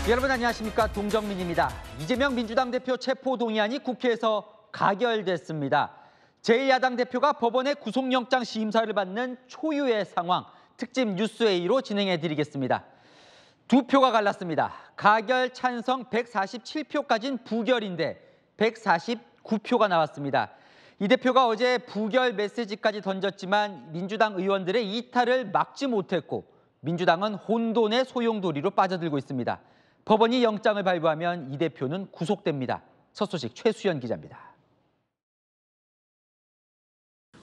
여러분 안녕하십니까, 동정민입니다. 이재명 민주당 대표 체포동의안이 국회에서 가결됐습니다. 제1야당 대표가 법원의 구속영장 심사를 받는 초유의 상황, 특집 뉴스A로 진행해드리겠습니다. 두 표가 갈랐습니다. 가결 찬성 147표까지는 부결인데 149표가 나왔습니다. 이 대표가 어제 부결 메시지까지 던졌지만 민주당 의원들의 이탈을 막지 못했고 민주당은 혼돈의 소용돌이로 빠져들고 있습니다. 법원이 영장을 발부하면 이 대표는 구속됩니다. 첫 소식 최수연 기자입니다.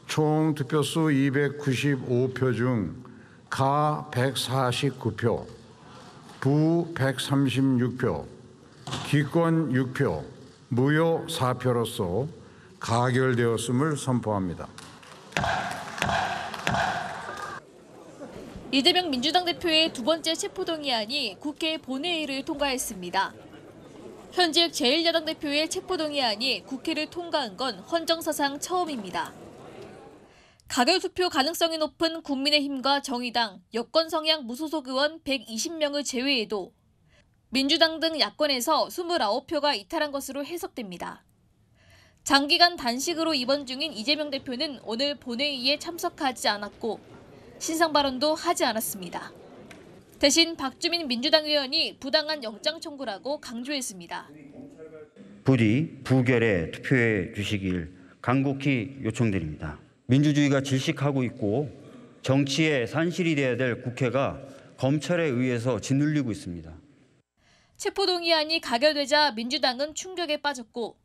총 득표수 295표 중 가 149표, 부 136표, 기권 6표, 무효 4표로서 가결되었음을 선포합니다. 이재명 민주당 대표의 두 번째 체포동의안이 국회 본회의를 통과했습니다. 현직 제1야당 대표의 체포동의안이 국회를 통과한 건 헌정사상 처음입니다. 가결 투표 가능성이 높은 국민의힘과 정의당, 여권 성향 무소속 의원 120명을 제외해도 민주당 등 야권에서 29표가 이탈한 것으로 해석됩니다. 장기간 단식으로 입원 중인 이재명 대표는 오늘 본회의에 참석하지 않았고 신상 발언도 하지 않았습니다. 대신 박주민 민주당 의원이 부당한 영장 청구라고 강조했습니다. 부디 부결에 투표해 주시길 간곡히 요청드립니다. 민주주의가 질식하고 있고 정치의 산실이 돼야 될 국회가 검찰에 의해서 짓눌리고 있습니다. 체포동의안이 가결되자 민주당은 충격에 빠졌고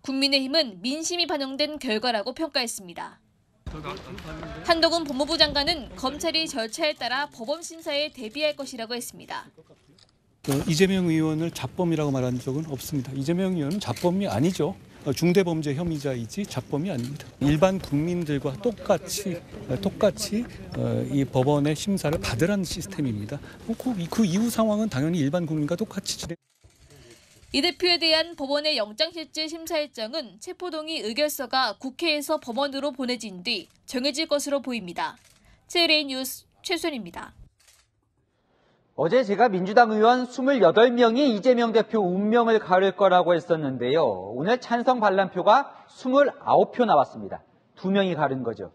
국민의힘은 민심이 반영된 결과라고 평가했습니다. 한동훈 법무부 장관은 검찰이 절차에 따라 법원 심사에 대비할 것이라고 했습니다. 이재명 의원을 자범이라고 말한 적은 없습니다. 이재명 의원은 자범이 아니죠. 중대범죄 혐의자이지 자범이 아닙니다. 일반 국민들과 똑같이 이 법원의 심사를 받으라는 시스템입니다. 그 이후 상황은 당연히 일반 국민과 똑같이 진행. 이 대표에 대한 법원의 영장실질 심사 일정은 체포동의 의결서가 국회에서 법원으로 보내진 뒤 정해질 것으로 보입니다. 제1A 뉴스 최순입니다. 어제 제가 민주당 의원 28명이 이재명 대표 운명을 가를 거라고 했었는데요. 오늘 찬성 반란표가 29표 나왔습니다. 2명이 가른 거죠.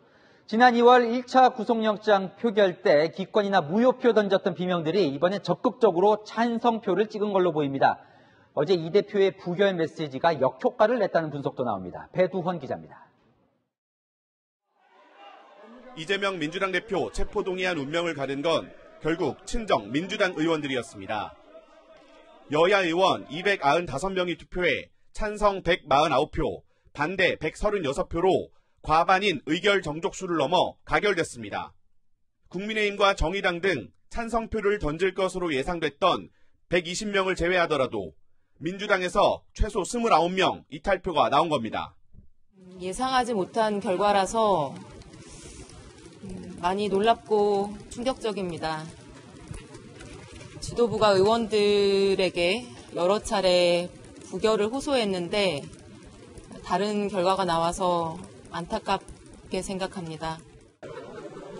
지난 2월 1차 구속영장 표결 때 기권이나 무효표 던졌던 비명들이 이번에 적극적으로 찬성표를 찍은 걸로 보입니다. 어제 이 대표의 부결 메시지가 역효과를 냈다는 분석도 나옵니다. 배두헌 기자입니다. 이재명 민주당 대표 체포동의안 운명을 가른 건 결국 친정 민주당 의원들이었습니다. 여야 의원 295명이 투표해 찬성 149표, 반대 136표로 과반인 의결 정족수를 넘어 가결됐습니다. 국민의힘과 정의당 등 찬성표를 던질 것으로 예상됐던 120명을 제외하더라도 민주당에서 최소 29명 이탈표가 나온 겁니다. 예상하지 못한 결과라서 많이 놀랍고 충격적입니다. 지도부가 의원들에게 여러 차례 부결을 호소했는데 다른 결과가 나와서 안타깝게 생각합니다.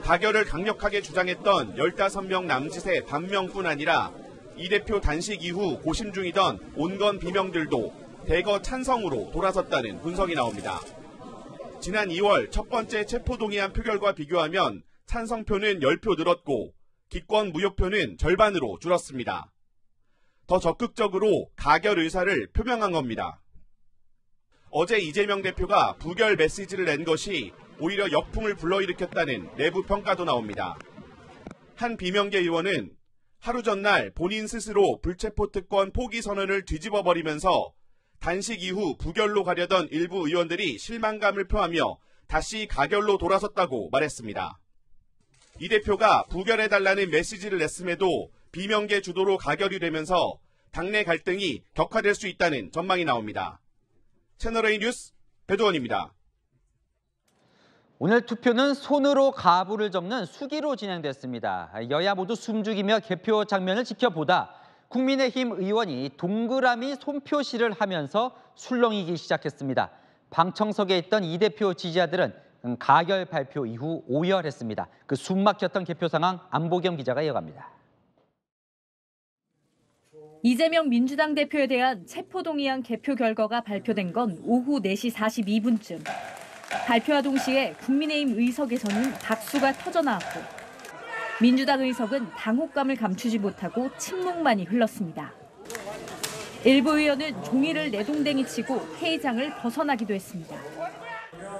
가결을 강력하게 주장했던 15명 남짓의 반명뿐 아니라 이 대표 단식 이후 고심 중이던 온건 비명들도 대거 찬성으로 돌아섰다는 분석이 나옵니다. 지난 2월 첫 번째 체포동의안 표결과 비교하면 찬성표는 10표 늘었고 기권 무효표는 절반으로 줄었습니다. 더 적극적으로 가결 의사를 표명한 겁니다. 어제 이재명 대표가 부결 메시지를 낸 것이 오히려 역풍을 불러일으켰다는 내부 평가도 나옵니다. 한 비명계 의원은 하루 전날 본인 스스로 불체포 특권 포기 선언을 뒤집어버리면서 단식 이후 부결로 가려던 일부 의원들이 실망감을 표하며 다시 가결로 돌아섰다고 말했습니다. 이 대표가 부결해달라는 메시지를 냈음에도 비명계 주도로 가결이 되면서 당내 갈등이 격화될 수 있다는 전망이 나옵니다. 채널A 뉴스 배두원입니다. 오늘 투표는 손으로 가부를 접는 수기로 진행됐습니다. 여야 모두 숨죽이며 개표 장면을 지켜보다 국민의힘 의원이 동그라미 손표시를 하면서 술렁이기 시작했습니다. 방청석에 있던 이 대표 지지자들은 가결 발표 이후 오열했습니다. 그 숨막혔던 개표 상황 안보경 기자가 이어갑니다. 이재명 민주당 대표에 대한 체포동의안 개표 결과가 발표된 건 오후 4시 42분쯤. 발표와 동시에 국민의힘 의석에서는 박수가 터져나왔고 민주당 의석은 당혹감을 감추지 못하고 침묵만이 흘렀습니다. 일부 의원은 종이를 내동댕이 치고 회의장을 벗어나기도 했습니다.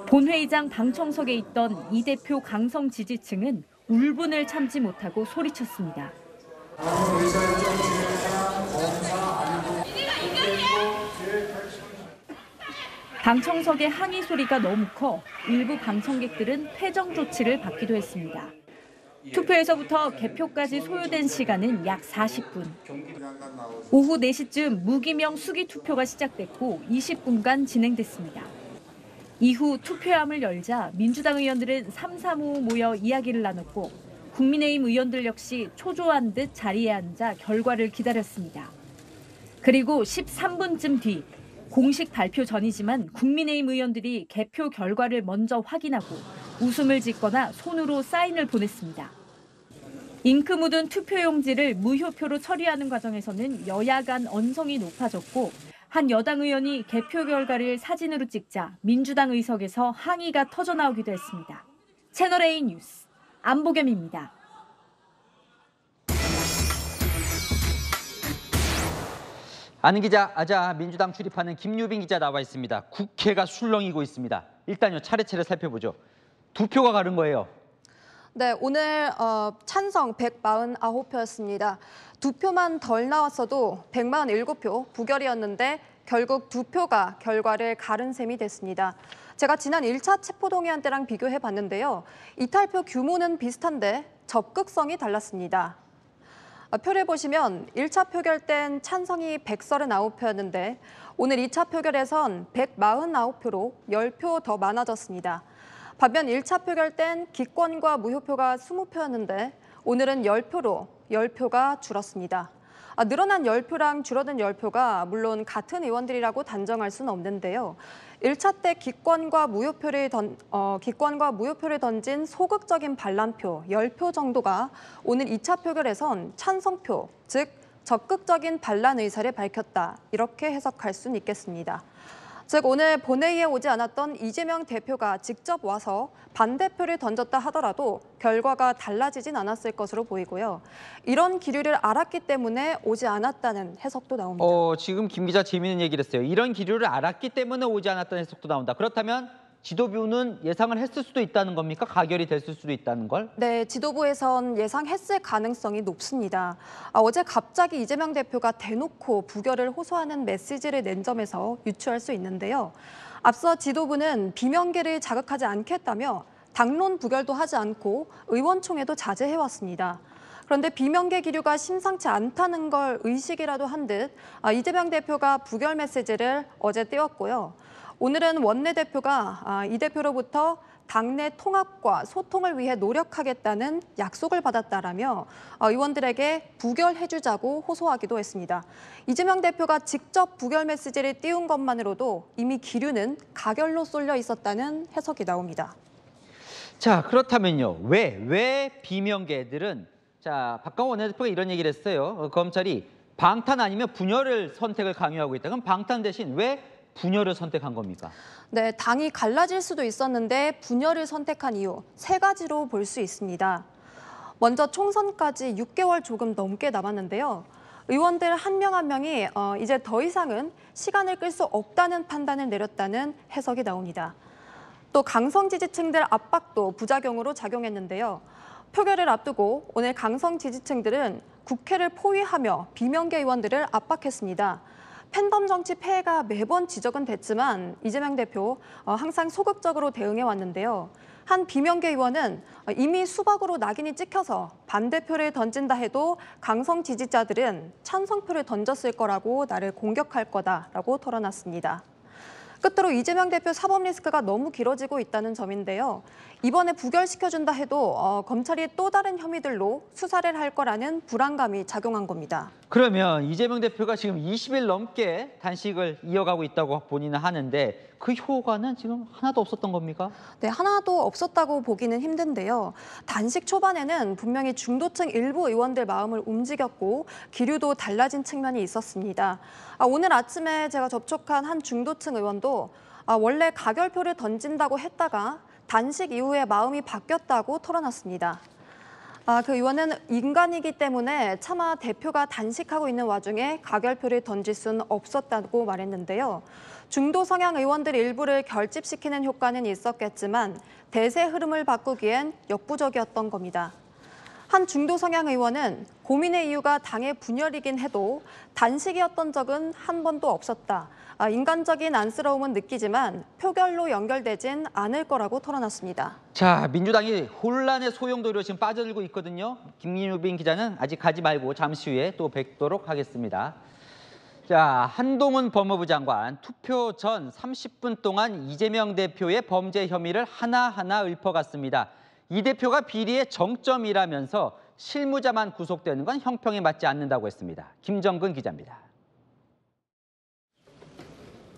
본회의장 방청석에 있던 이 대표 강성 지지층은 울분을 참지 못하고 소리쳤습니다. 방청석의 항의 소리가 너무 커 일부 방청객들은 퇴정 조치를 받기도 했습니다. 투표에서부터 개표까지 소요된 시간은 약 40분. 오후 4시쯤 무기명 수기 투표가 시작됐고 20분간 진행됐습니다. 이후 투표함을 열자 민주당 의원들은 삼삼오오 모여 이야기를 나눴고 국민의힘 의원들 역시 초조한 듯 자리에 앉아 결과를 기다렸습니다. 그리고 13분쯤 뒤 공식 발표 전이지만 국민의힘 의원들이 개표 결과를 먼저 확인하고 웃음을 짓거나 손으로 사인을 보냈습니다. 잉크 묻은 투표용지를 무효표로 처리하는 과정에서는 여야 간 언성이 높아졌고 한 여당 의원이 개표 결과를 사진으로 찍자 민주당 의석에서 항의가 터져나오기도 했습니다. 채널A 뉴스 안보겸입니다. 아는 기자, 아자 민주당 출입하는 김유빈 기자 나와 있습니다. 국회가 술렁이고 있습니다. 일단요 차례차례 살펴보죠. 두 표가 가른 거예요. 네, 오늘 찬성 149표였습니다. 두 표만 덜 나왔어도 147표 부결이었는데 결국 두 표가 결과를 가른 셈이 됐습니다. 제가 지난 1차 체포동의안 때랑 비교해 봤는데요. 이탈표 규모는 비슷한데 적극성이 달랐습니다. 표를 보시면 1차 표결 땐 찬성이 139표였는데 오늘 2차 표결에선 149표로 10표 더 많아졌습니다. 반면 1차 표결 땐 기권과 무효표가 20표였는데 오늘은 10표로 10표가 줄었습니다. 늘어난 10표랑 줄어든 10표가 물론 같은 의원들이라고 단정할 수는 없는데요. 1차 때 기권과 무효표를 던진 소극적인 반란표 10표 정도가 오늘 2차 표결에선 찬성표, 즉 적극적인 반란 의사를 밝혔다. 이렇게 해석할 수는 있겠습니다. 즉 오늘 본회의에 오지 않았던 이재명 대표가 직접 와서 반대표를 던졌다 하더라도 결과가 달라지진 않았을 것으로 보이고요. 이런 기류를 알았기 때문에 오지 않았다는 해석도 나옵니다. 지금 김 기자 재미있는 얘기를 했어요. 이런 기류를 알았기 때문에 오지 않았다는 해석도 나온다. 그렇다면 지도부는 예상을 했을 수도 있다는 겁니까? 가결이 됐을 수도 있다는 걸? 네, 지도부에선 예상했을 가능성이 높습니다. 어제 갑자기 이재명 대표가 대놓고 부결을 호소하는 메시지를 낸 점에서 유추할 수 있는데요. 앞서 지도부는 비명계를 자극하지 않겠다며 당론 부결도 하지 않고 의원총회도 자제해왔습니다. 그런데 비명계 기류가 심상치 않다는 걸 의식이라도 한 듯 이재명 대표가 부결 메시지를 어제 띄웠고요. 오늘은 원내대표가 이 대표로부터 당내 통합과 소통을 위해 노력하겠다는 약속을 받았다라며 의원들에게 부결해주자고 호소하기도 했습니다. 이재명 대표가 직접 부결 메시지를 띄운 것만으로도 이미 기류는 가결로 쏠려 있었다는 해석이 나옵니다. 자, 그렇다면요. 왜 비명계들은 박강원 원내대표가 이런 얘기를 했어요. 검찰이 방탄 아니면 분열을 선택을 강요하고 있다. 그럼 방탄 대신 왜 분열을 선택한 겁니까? 네, 당이 갈라질 수도 있었는데 분열을 선택한 이유 3가지로 볼 수 있습니다. 먼저 총선까지 6개월 조금 넘게 남았는데요. 의원들 한 명 한 명이 이제 더 이상은 시간을 끌 수 없다는 판단을 내렸다는 해석이 나옵니다. 또 강성 지지층들 압박도 부작용으로 작용했는데요. 표결을 앞두고 오늘 강성 지지층들은 국회를 포위하며 비명계 의원들을 압박했습니다. 팬덤 정치 폐해가 매번 지적은 됐지만 이재명 대표 항상 소극적으로 대응해 왔는데요. 한 비명계 의원은 이미 수박으로 낙인이 찍혀서 반대표를 던진다 해도 강성 지지자들은 찬성표를 던졌을 거라고 나를 공격할 거다라고 털어놨습니다. 끝으로 이재명 대표 사법 리스크가 너무 길어지고 있다는 점인데요. 이번에 부결시켜준다 해도 검찰이 또 다른 혐의들로 수사를 할 거라는 불안감이 작용한 겁니다. 그러면 이재명 대표가 지금 20일 넘게 단식을 이어가고 있다고 본인은 하는데 그 효과는 지금 하나도 없었던 겁니까? 네, 하나도 없었다고 보기는 힘든데요. 단식 초반에는 분명히 중도층 일부 의원들 마음을 움직였고 기류도 달라진 측면이 있었습니다. 오늘 아침에 제가 접촉한 한 중도층 의원도 원래 가결표를 던진다고 했다가 단식 이후에 마음이 바뀌었다고 털어놨습니다. 그 의원은 인간이기 때문에 차마 대표가 단식하고 있는 와중에 가결표를 던질 수는 없었다고 말했는데요. 중도 성향 의원들 일부를 결집시키는 효과는 있었겠지만 대세 흐름을 바꾸기엔 역부족이었던 겁니다. 한 중도 성향 의원은 고민의 이유가 당의 분열이긴 해도 단식이었던 적은 한 번도 없었다. 인간적인 안쓰러움은 느끼지만 표결로 연결되진 않을 거라고 털어놨습니다. 자, 민주당이 혼란의 소용돌이로 지금 빠져들고 있거든요. 김유빈 기자는 아직 가지 말고 잠시 후에 또 뵙도록 하겠습니다. 자, 한동훈 법무부 장관 투표 전 30분 동안 이재명 대표의 범죄 혐의를 하나하나 읊어갔습니다. 이 대표가 비리의 정점이라면서 실무자만 구속되는 건 형평에 맞지 않는다고 했습니다. 김정근 기자입니다.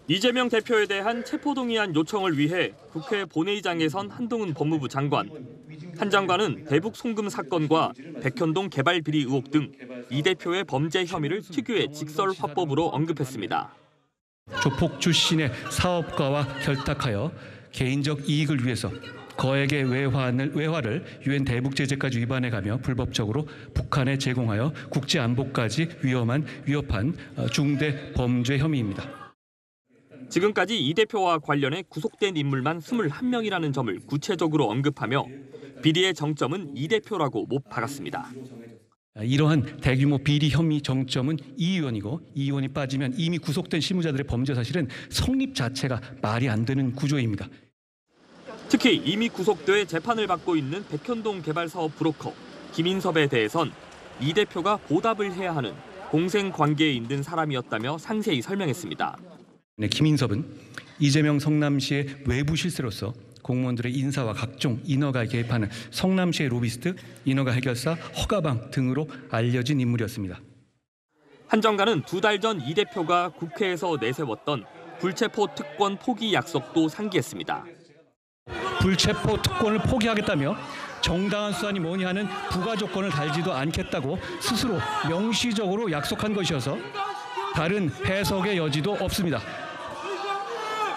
이재명 대표에 대한 체포동의안 요청을 위해 국회 본회의장에 선 한동훈 법무부 장관. 한 장관은 대북 송금 사건과 백현동 개발 비리 의혹 등 이 대표의 범죄 혐의를 특유의 직설 화법으로 언급했습니다. 조폭 출신의 사업가와 결탁하여 개인적 이익을 위해서 거액의 외화를 유엔 대북제재까지 위반해가며 불법적으로 북한에 제공하여 국제안보까지 위협한 중대 범죄 혐의입니다. 지금까지 이 대표와 관련해 구속된 인물만 21명이라는 점을 구체적으로 언급하며 비리의 정점은 이 대표라고 못 박았습니다. 이러한 대규모 비리 혐의 정점은 이 의원이고 이 의원이 빠지면 이미 구속된 실무자들의 범죄 사실은 성립 자체가 말이 안 되는 구조입니다. 특히 이미 구속돼 재판을 받고 있는 백현동 개발 사업 브로커 김인섭에 대해선 이 대표가 보답을 해야 하는 공생관계에 있는 사람이었다며 상세히 설명했습니다. 김인섭은 이재명 성남시의 외부 실세로서 공무원들의 인사와 각종 인허가에 개입하는 성남시의 로비스트, 인허가 해결사, 허가방 등으로 알려진 인물이었습니다. 한 장관은 2달 전 이 대표가 국회에서 내세웠던 불체포 특권 포기 약속도 상기했습니다. 불체포 특권을 포기하겠다며 정당한 수단이 뭐니 하는 부가 조건을 달지도 않겠다고 스스로 명시적으로 약속한 것이어서 다른 해석의 여지도 없습니다.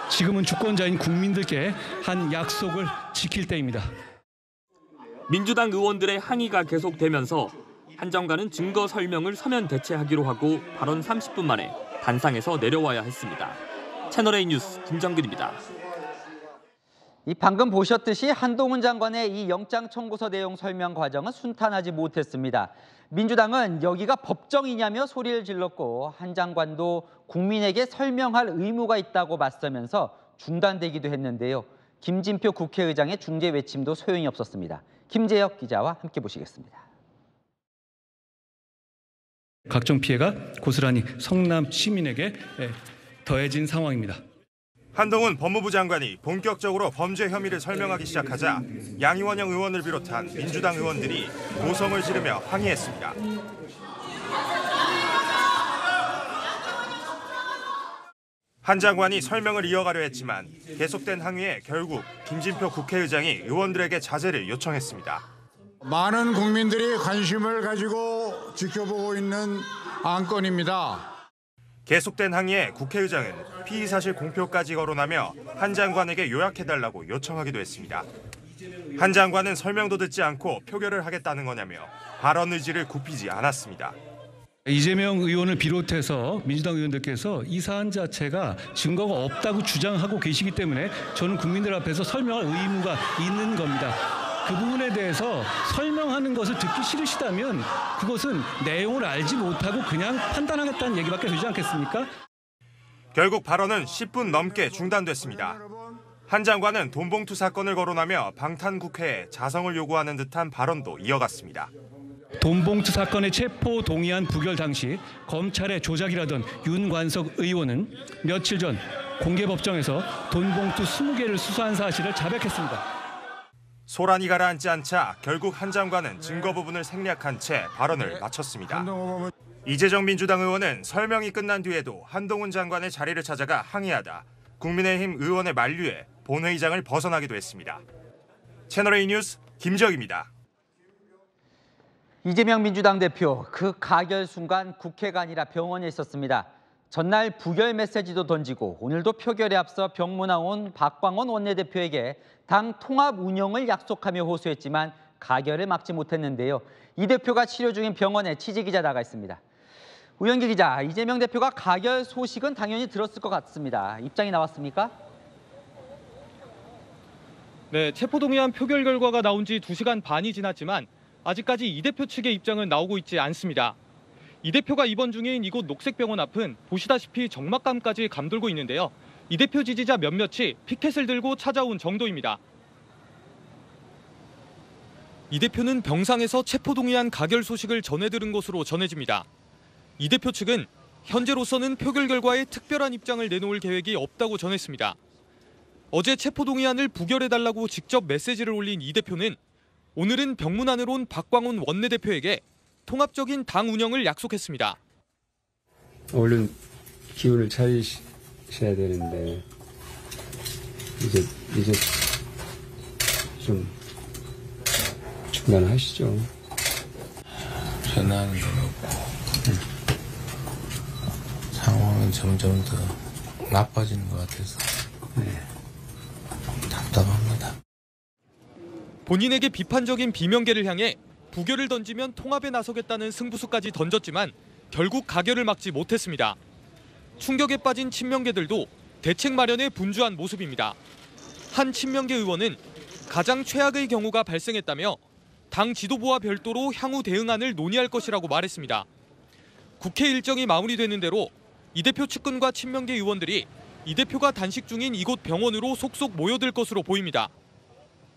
지금은 주권자인 국민들께 한 약속을 지킬 때입니다. 민주당 의원들의 항의가 계속되면서 한 장관은 증거 설명을 서면 대체하기로 하고 발언 30분 만에 단상에서 내려와야 했습니다. 채널A 뉴스 김정근입니다. 방금 보셨듯이 한동훈 장관의 이 영장 청구서 내용 설명 과정은 순탄하지 못했습니다. 민주당은 여기가 법정이냐며 소리를 질렀고 한 장관도 국민에게 설명할 의무가 있다고 맞서면서 중단되기도 했는데요. 김진표 국회의장의 중재 외침도 소용이 없었습니다. 김재혁 기자와 함께 보시겠습니다. 각종 피해가 고스란히 성남 시민에게 더해진 상황입니다. 한동훈 법무부 장관이 본격적으로 범죄 혐의를 설명하기 시작하자 양이원영 의원을 비롯한 민주당 의원들이 고성을 지르며 항의했습니다. 한 장관이 설명을 이어가려 했지만 계속된 항의에 결국 김진표 국회의장이 의원들에게 자제를 요청했습니다. 많은 국민들이 관심을 가지고 지켜보고 있는 안건입니다. 계속된 항의에 국회의장은 피의사실 공표까지 거론하며 한 장관에게 요약해달라고 요청하기도 했습니다. 한 장관은 설명도 듣지 않고 표결을 하겠다는 거냐며 발언 의지를 굽히지 않았습니다. 이재명 의원을 비롯해서 민주당 의원들께서 이 사안 자체가 증거가 없다고 주장하고 계시기 때문에 저는 국민들 앞에서 설명할 의무가 있는 겁니다. 그 부분에 대해서 설명하는 것을 듣기 싫으시다면 그것은 내용을 알지 못하고 그냥 판단하겠다는 얘기밖에 되지 않겠습니까? 결국 발언은 10분 넘게 중단됐습니다. 한 장관은 돈봉투 사건을 거론하며 방탄국회에 자성을 요구하는 듯한 발언도 이어갔습니다. 돈봉투 사건의 체포 동의안 부결 당시 검찰의 조작이라던 윤관석 의원은 며칠 전 공개법정에서 돈봉투 20개를 수수한 사실을 자백했습니다. 소란이 가라앉지 않자 결국 한 장관은 증거 부분을 생략한 채 발언을 마쳤습니다. 이재정 민주당 의원은 설명이 끝난 뒤에도 한동훈 장관의 자리를 찾아가 항의하다 국민의힘 의원의 만류에 본회의장을 벗어나기도 했습니다. 채널A 뉴스 김지혁입니다. 이재명 민주당 대표 그 가결 순간 국회가 아니라 병원에 있었습니다. 전날 부결 메시지도 던지고 오늘도 표결에 앞서 병문안 온 박광원 원내대표에게 당 통합 운영을 약속하며 호소했지만 가결을 막지 못했는데요. 이 대표가 치료 중인 병원에 취재기자 나가 있습니다. 우영기 기자, 이재명 대표가 가결 소식은 당연히 들었을 것 같습니다. 입장이 나왔습니까? 네, 체포동의안 표결 결과가 나온 지 2시간 반이 지났지만 아직까지 이 대표 측의 입장은 나오고 있지 않습니다. 이 대표가 입원 중인 이곳 녹색병원 앞은 보시다시피 적막감까지 감돌고 있는데요. 이 대표 지지자 몇몇이 피켓을 들고 찾아온 정도입니다. 이 대표는 병상에서 체포동의안 가결 소식을 전해 들은 것으로 전해집니다. 이 대표 측은 현재로서는 표결 결과에 특별한 입장을 내놓을 계획이 없다고 전했습니다. 어제 체포동의안을 부결해달라고 직접 메시지를 올린 이 대표는 오늘은 병문안으로 온 박광원 원내대표에게 통합적인 당 운영을 약속했습니다. 얼른 기운을 차리셔야 되는데 이제 좀 중단하시죠. 전화하는 건 없고 상황은 점점 더 나빠지는 것 같아서 답답합니다. 본인에게 비판적인 비명계를 향해 부결을 던지면 통합에 나서겠다는 승부수까지 던졌지만 결국 가결을 막지 못했습니다. 충격에 빠진 친명계들도 대책 마련에 분주한 모습입니다. 한 친명계 의원은 가장 최악의 경우가 발생했다며 당 지도부와 별도로 향후 대응안을 논의할 것이라고 말했습니다. 국회 일정이 마무리되는 대로 이 대표 측근과 친명계 의원들이 이 대표가 단식 중인 이곳 병원으로 속속 모여들 것으로 보입니다.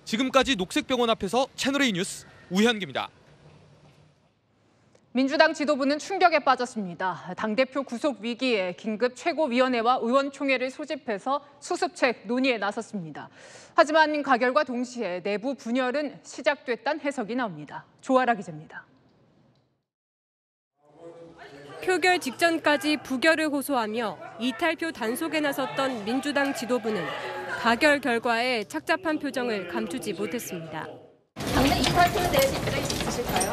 지금까지 녹색병원 앞에서 채널A 뉴스 우현기입니다. 민주당 지도부는 충격에 빠졌습니다. 당대표 구속 위기에 긴급 최고위원회와 의원총회를 소집해서 수습책 논의에 나섰습니다. 하지만 가결과 동시에 내부 분열은 시작됐다는 해석이 나옵니다. 조아라 기자입니다. 표결 직전까지 부결을 호소하며 이탈표 단속에 나섰던 민주당 지도부는 가결 결과에 착잡한 표정을 감추지 못했습니다. 당내 이탈표에 대해 입장 있으실까요?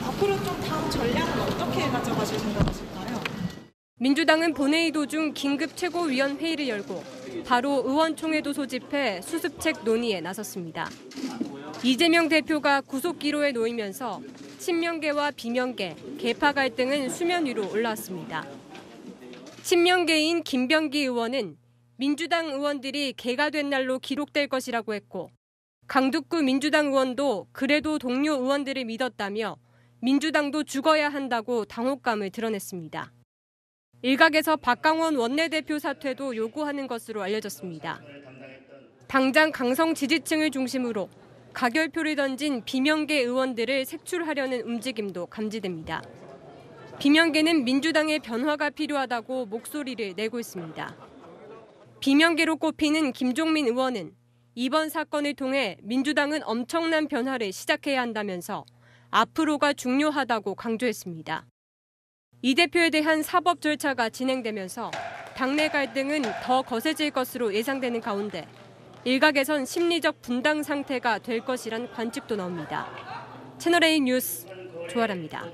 앞으로 좀 당 전략은 어떻게 가져가실 생각이실까요? 민주당은 본회의 도중 긴급 최고위원회의를 열고 바로 의원총회도 소집해 수습책 논의에 나섰습니다. 이재명 대표가 구속 기로에 놓이면서 친명계와 비명계, 계파 갈등은 수면 위로 올라왔습니다. 친명계인 김병기 의원은 민주당 의원들이 개가 된 날로 기록될 것이라고 했고 강두구 민주당 의원도 그래도 동료 의원들을 믿었다며 민주당도 죽어야 한다고 당혹감을 드러냈습니다. 일각에서 박광원 원내대표 사퇴도 요구하는 것으로 알려졌습니다. 당장 강성 지지층을 중심으로 가결표를 던진 비명계 의원들을 색출하려는 움직임도 감지됩니다. 비명계는 민주당의 변화가 필요하다고 목소리를 내고 있습니다. 비명계로 꼽히는 김종민 의원은 이번 사건을 통해 민주당은 엄청난 변화를 시작해야 한다면서 앞으로가 중요하다고 강조했습니다. 이 대표에 대한 사법 절차가 진행되면서 당내 갈등은 더 거세질 것으로 예상되는 가운데 일각에선 심리적 분당 상태가 될 것이란 관측도 나옵니다. 채널A 뉴스 조아라입니다.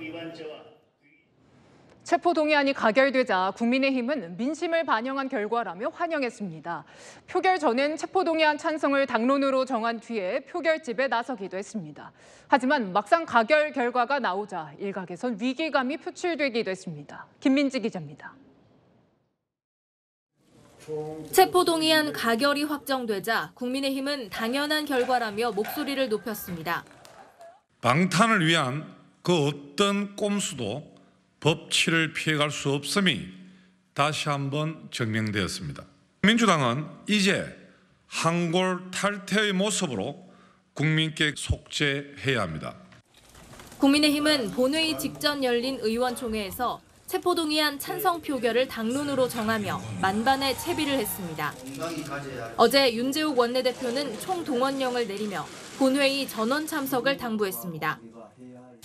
체포동의안이 가결되자 국민의힘은 민심을 반영한 결과라며 환영했습니다. 표결 전엔 체포동의안 찬성을 당론으로 정한 뒤에 표결집에 나서기도 했습니다. 하지만 막상 가결 결과가 나오자 일각에선 위기감이 표출되기도 했습니다. 김민지 기자입니다. 체포동의안 가결이 확정되자 국민의힘은 당연한 결과라며 목소리를 높였습니다. 방탄을 위한 그 어떤 꼼수도 법치를 피해갈 수 없음이 다시 한번 증명되었습니다. 민주당은 이제 한골 탈퇴의 모습으로 국민께 속죄해야 합니다. 국민의힘은 본회의 직전 열린 의원총회에서 체포동의안 찬성 표결을 당론으로 정하며 만반의 채비를 했습니다. 어제 윤재욱 원내대표는 총동원령을 내리며 본회의 전원 참석을 당부했습니다.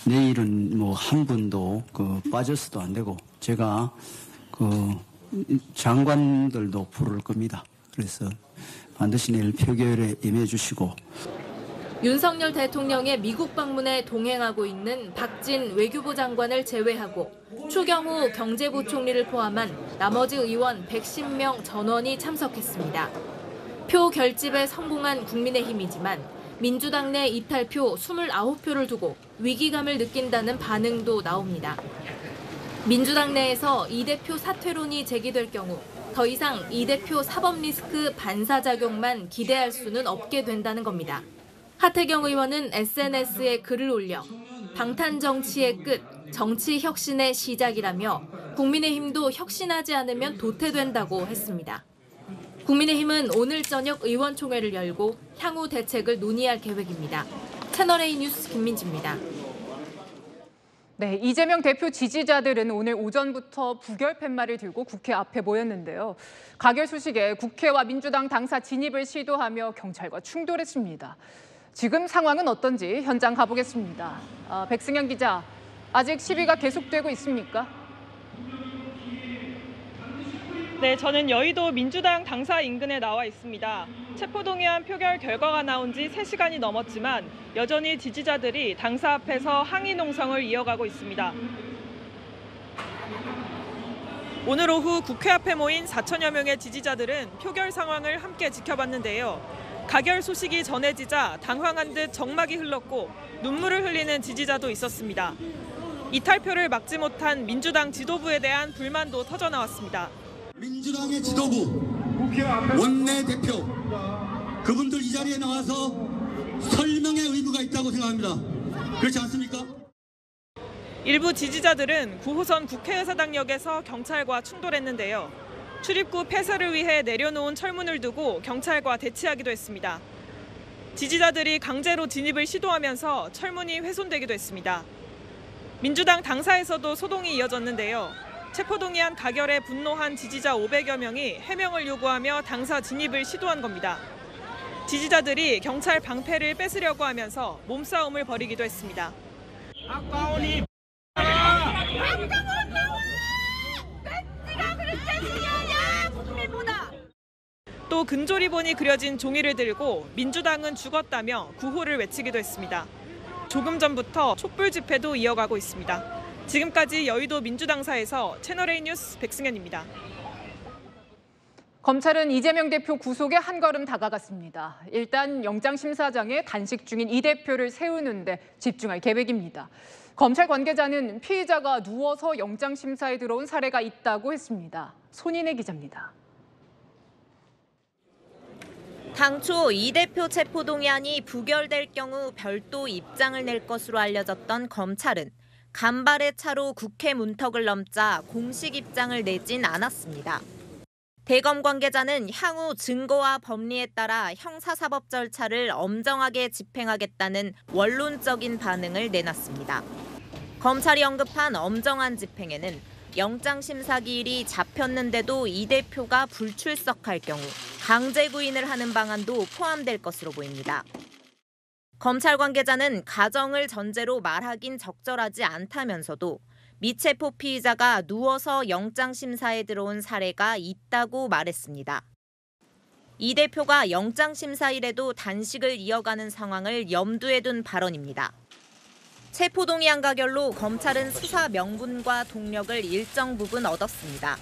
내일은 뭐 한 분도 빠져서도 안 되고 제가 장관들도 부를 겁니다. 그래서 반드시 내일 표결에 임해 주시고. 윤석열 대통령의 미국 방문에 동행하고 있는 박진 외교부 장관을 제외하고 추경호 경제부 총리를 포함한 나머지 의원 110명 전원이 참석했습니다. 표 결집에 성공한 국민의힘이지만 민주당 내 이탈표 29표를 두고 위기감을 느낀다는 반응도 나옵니다. 민주당 내에서 이 대표 사퇴론이 제기될 경우 더 이상 이 대표 사법 리스크 반사작용만 기대할 수는 없게 된다는 겁니다. 하태경 의원은 SNS에 글을 올려 방탄 정치의 끝, 정치 혁신의 시작이라며 국민의힘도 혁신하지 않으면 도태된다고 했습니다. 국민의힘은 오늘 저녁 의원총회를 열고 향후 대책을 논의할 계획입니다. 채널A 뉴스 김민지입니다. 네, 이재명 대표 지지자들은 오늘 오전부터 부결 팻말을 들고 국회 앞에 모였는데요. 가결 소식에 국회와 민주당 당사 진입을 시도하며 경찰과 충돌했습니다. 지금 상황은 어떤지 현장 가보겠습니다. 백승현 기자, 아직 시위가 계속되고 있습니까? 네, 저는 여의도 민주당 당사 인근에 나와 있습니다. 체포동의안 표결 결과가 나온 지 3시간이 넘었지만 여전히 지지자들이 당사 앞에서 항의 농성을 이어가고 있습니다. 오늘 오후 국회 앞에 모인 4천여 명의 지지자들은 표결 상황을 함께 지켜봤는데요. 가결 소식이 전해지자 당황한 듯 적막이 흘렀고 눈물을 흘리는 지지자도 있었습니다. 이탈표를 막지 못한 민주당 지도부에 대한 불만도 터져나왔습니다. 민주당의 지도부, 원내대표, 그분들 이 자리에 나와서 설명의 의무가 있다고 생각합니다. 그렇지 않습니까? 일부 지지자들은 9호선 국회의사당역에서 경찰과 충돌했는데요. 출입구 폐쇄를 위해 내려놓은 철문을 두고 경찰과 대치하기도 했습니다. 지지자들이 강제로 진입을 시도하면서 철문이 훼손되기도 했습니다. 민주당 당사에서도 소동이 이어졌는데요. 체포동의안 가결에 분노한 지지자 500여 명이 해명을 요구하며 당사 진입을 시도한 겁니다. 지지자들이 경찰 방패를 뺏으려고 하면서 몸싸움을 벌이기도 했습니다. 또 근조리본이 그려진 종이를 들고 민주당은 죽었다며 구호를 외치기도 했습니다. 조금 전부터 촛불 집회도 이어가고 있습니다. 지금까지 여의도 민주당사에서 채널A 뉴스 백승현입니다. 검찰은 이재명 대표 구속에 한 걸음 다가갔습니다. 일단 영장심사장에 단식 중인 이 대표를 세우는 데 집중할 계획입니다. 검찰 관계자는 피의자가 누워서 영장심사에 들어온 사례가 있다고 했습니다. 손인혜 기자입니다. 당초 이 대표 체포동의안이 부결될 경우 별도 입장을 낼 것으로 알려졌던 검찰은 간발의 차로 국회 문턱을 넘자 공식 입장을 내진 않았습니다. 대검 관계자는 향후 증거와 법리에 따라 형사사법 절차를 엄정하게 집행하겠다는 원론적인 반응을 내놨습니다. 검찰이 언급한 엄정한 집행에는 영장심사 기일이 잡혔는데도 이 대표가 불출석할 경우 강제 구인을 하는 방안도 포함될 것으로 보입니다. 검찰 관계자는 가정을 전제로 말하긴 적절하지 않다면서도 미체포 피의자가 누워서 영장심사에 들어온 사례가 있다고 말했습니다. 이 대표가 영장심사일에도 단식을 이어가는 상황을 염두에 둔 발언입니다. 체포동의안 가결로 검찰은 수사 명분과 동력을 일정 부분 얻었습니다.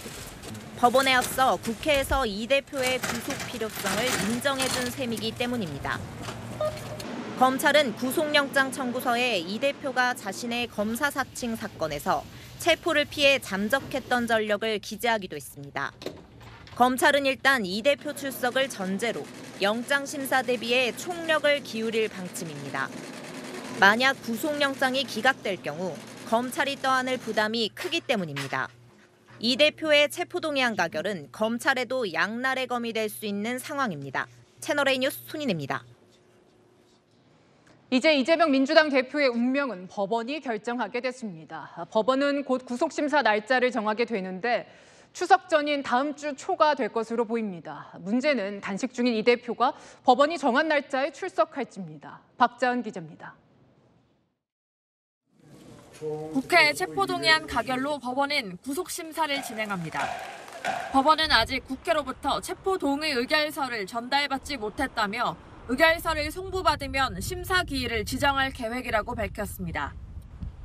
법원에 앞서 국회에서 이 대표의 구속 필요성을 인정해준 셈이기 때문입니다. 검찰은 구속영장 청구서에 이 대표가 자신의 검사 사칭 사건에서 체포를 피해 잠적했던 전력을 기재하기도 했습니다. 검찰은 일단 이 대표 출석을 전제로 영장심사 대비에 총력을 기울일 방침입니다. 만약 구속영장이 기각될 경우 검찰이 떠안을 부담이 크기 때문입니다. 이 대표의 체포동의안 가결은 검찰에도 양날의 검이 될 수 있는 상황입니다. 채널A 뉴스 손인혜입니다. 이제 이재명 민주당 대표의 운명은 법원이 결정하게 됐습니다. 법원은 곧 구속심사 날짜를 정하게 되는데 추석 전인 다음 주 초가 될 것으로 보입니다. 문제는 단식 중인 이 대표가 법원이 정한 날짜에 출석할지입니다. 박자은 기자입니다. 국회 체포동의안 가결로 법원은 구속심사를 진행합니다. 법원은 아직 국회로부터 체포동의 의결서를 전달받지 못했다며 의결서를 송부받으면 심사 기일을 지정할 계획이라고 밝혔습니다.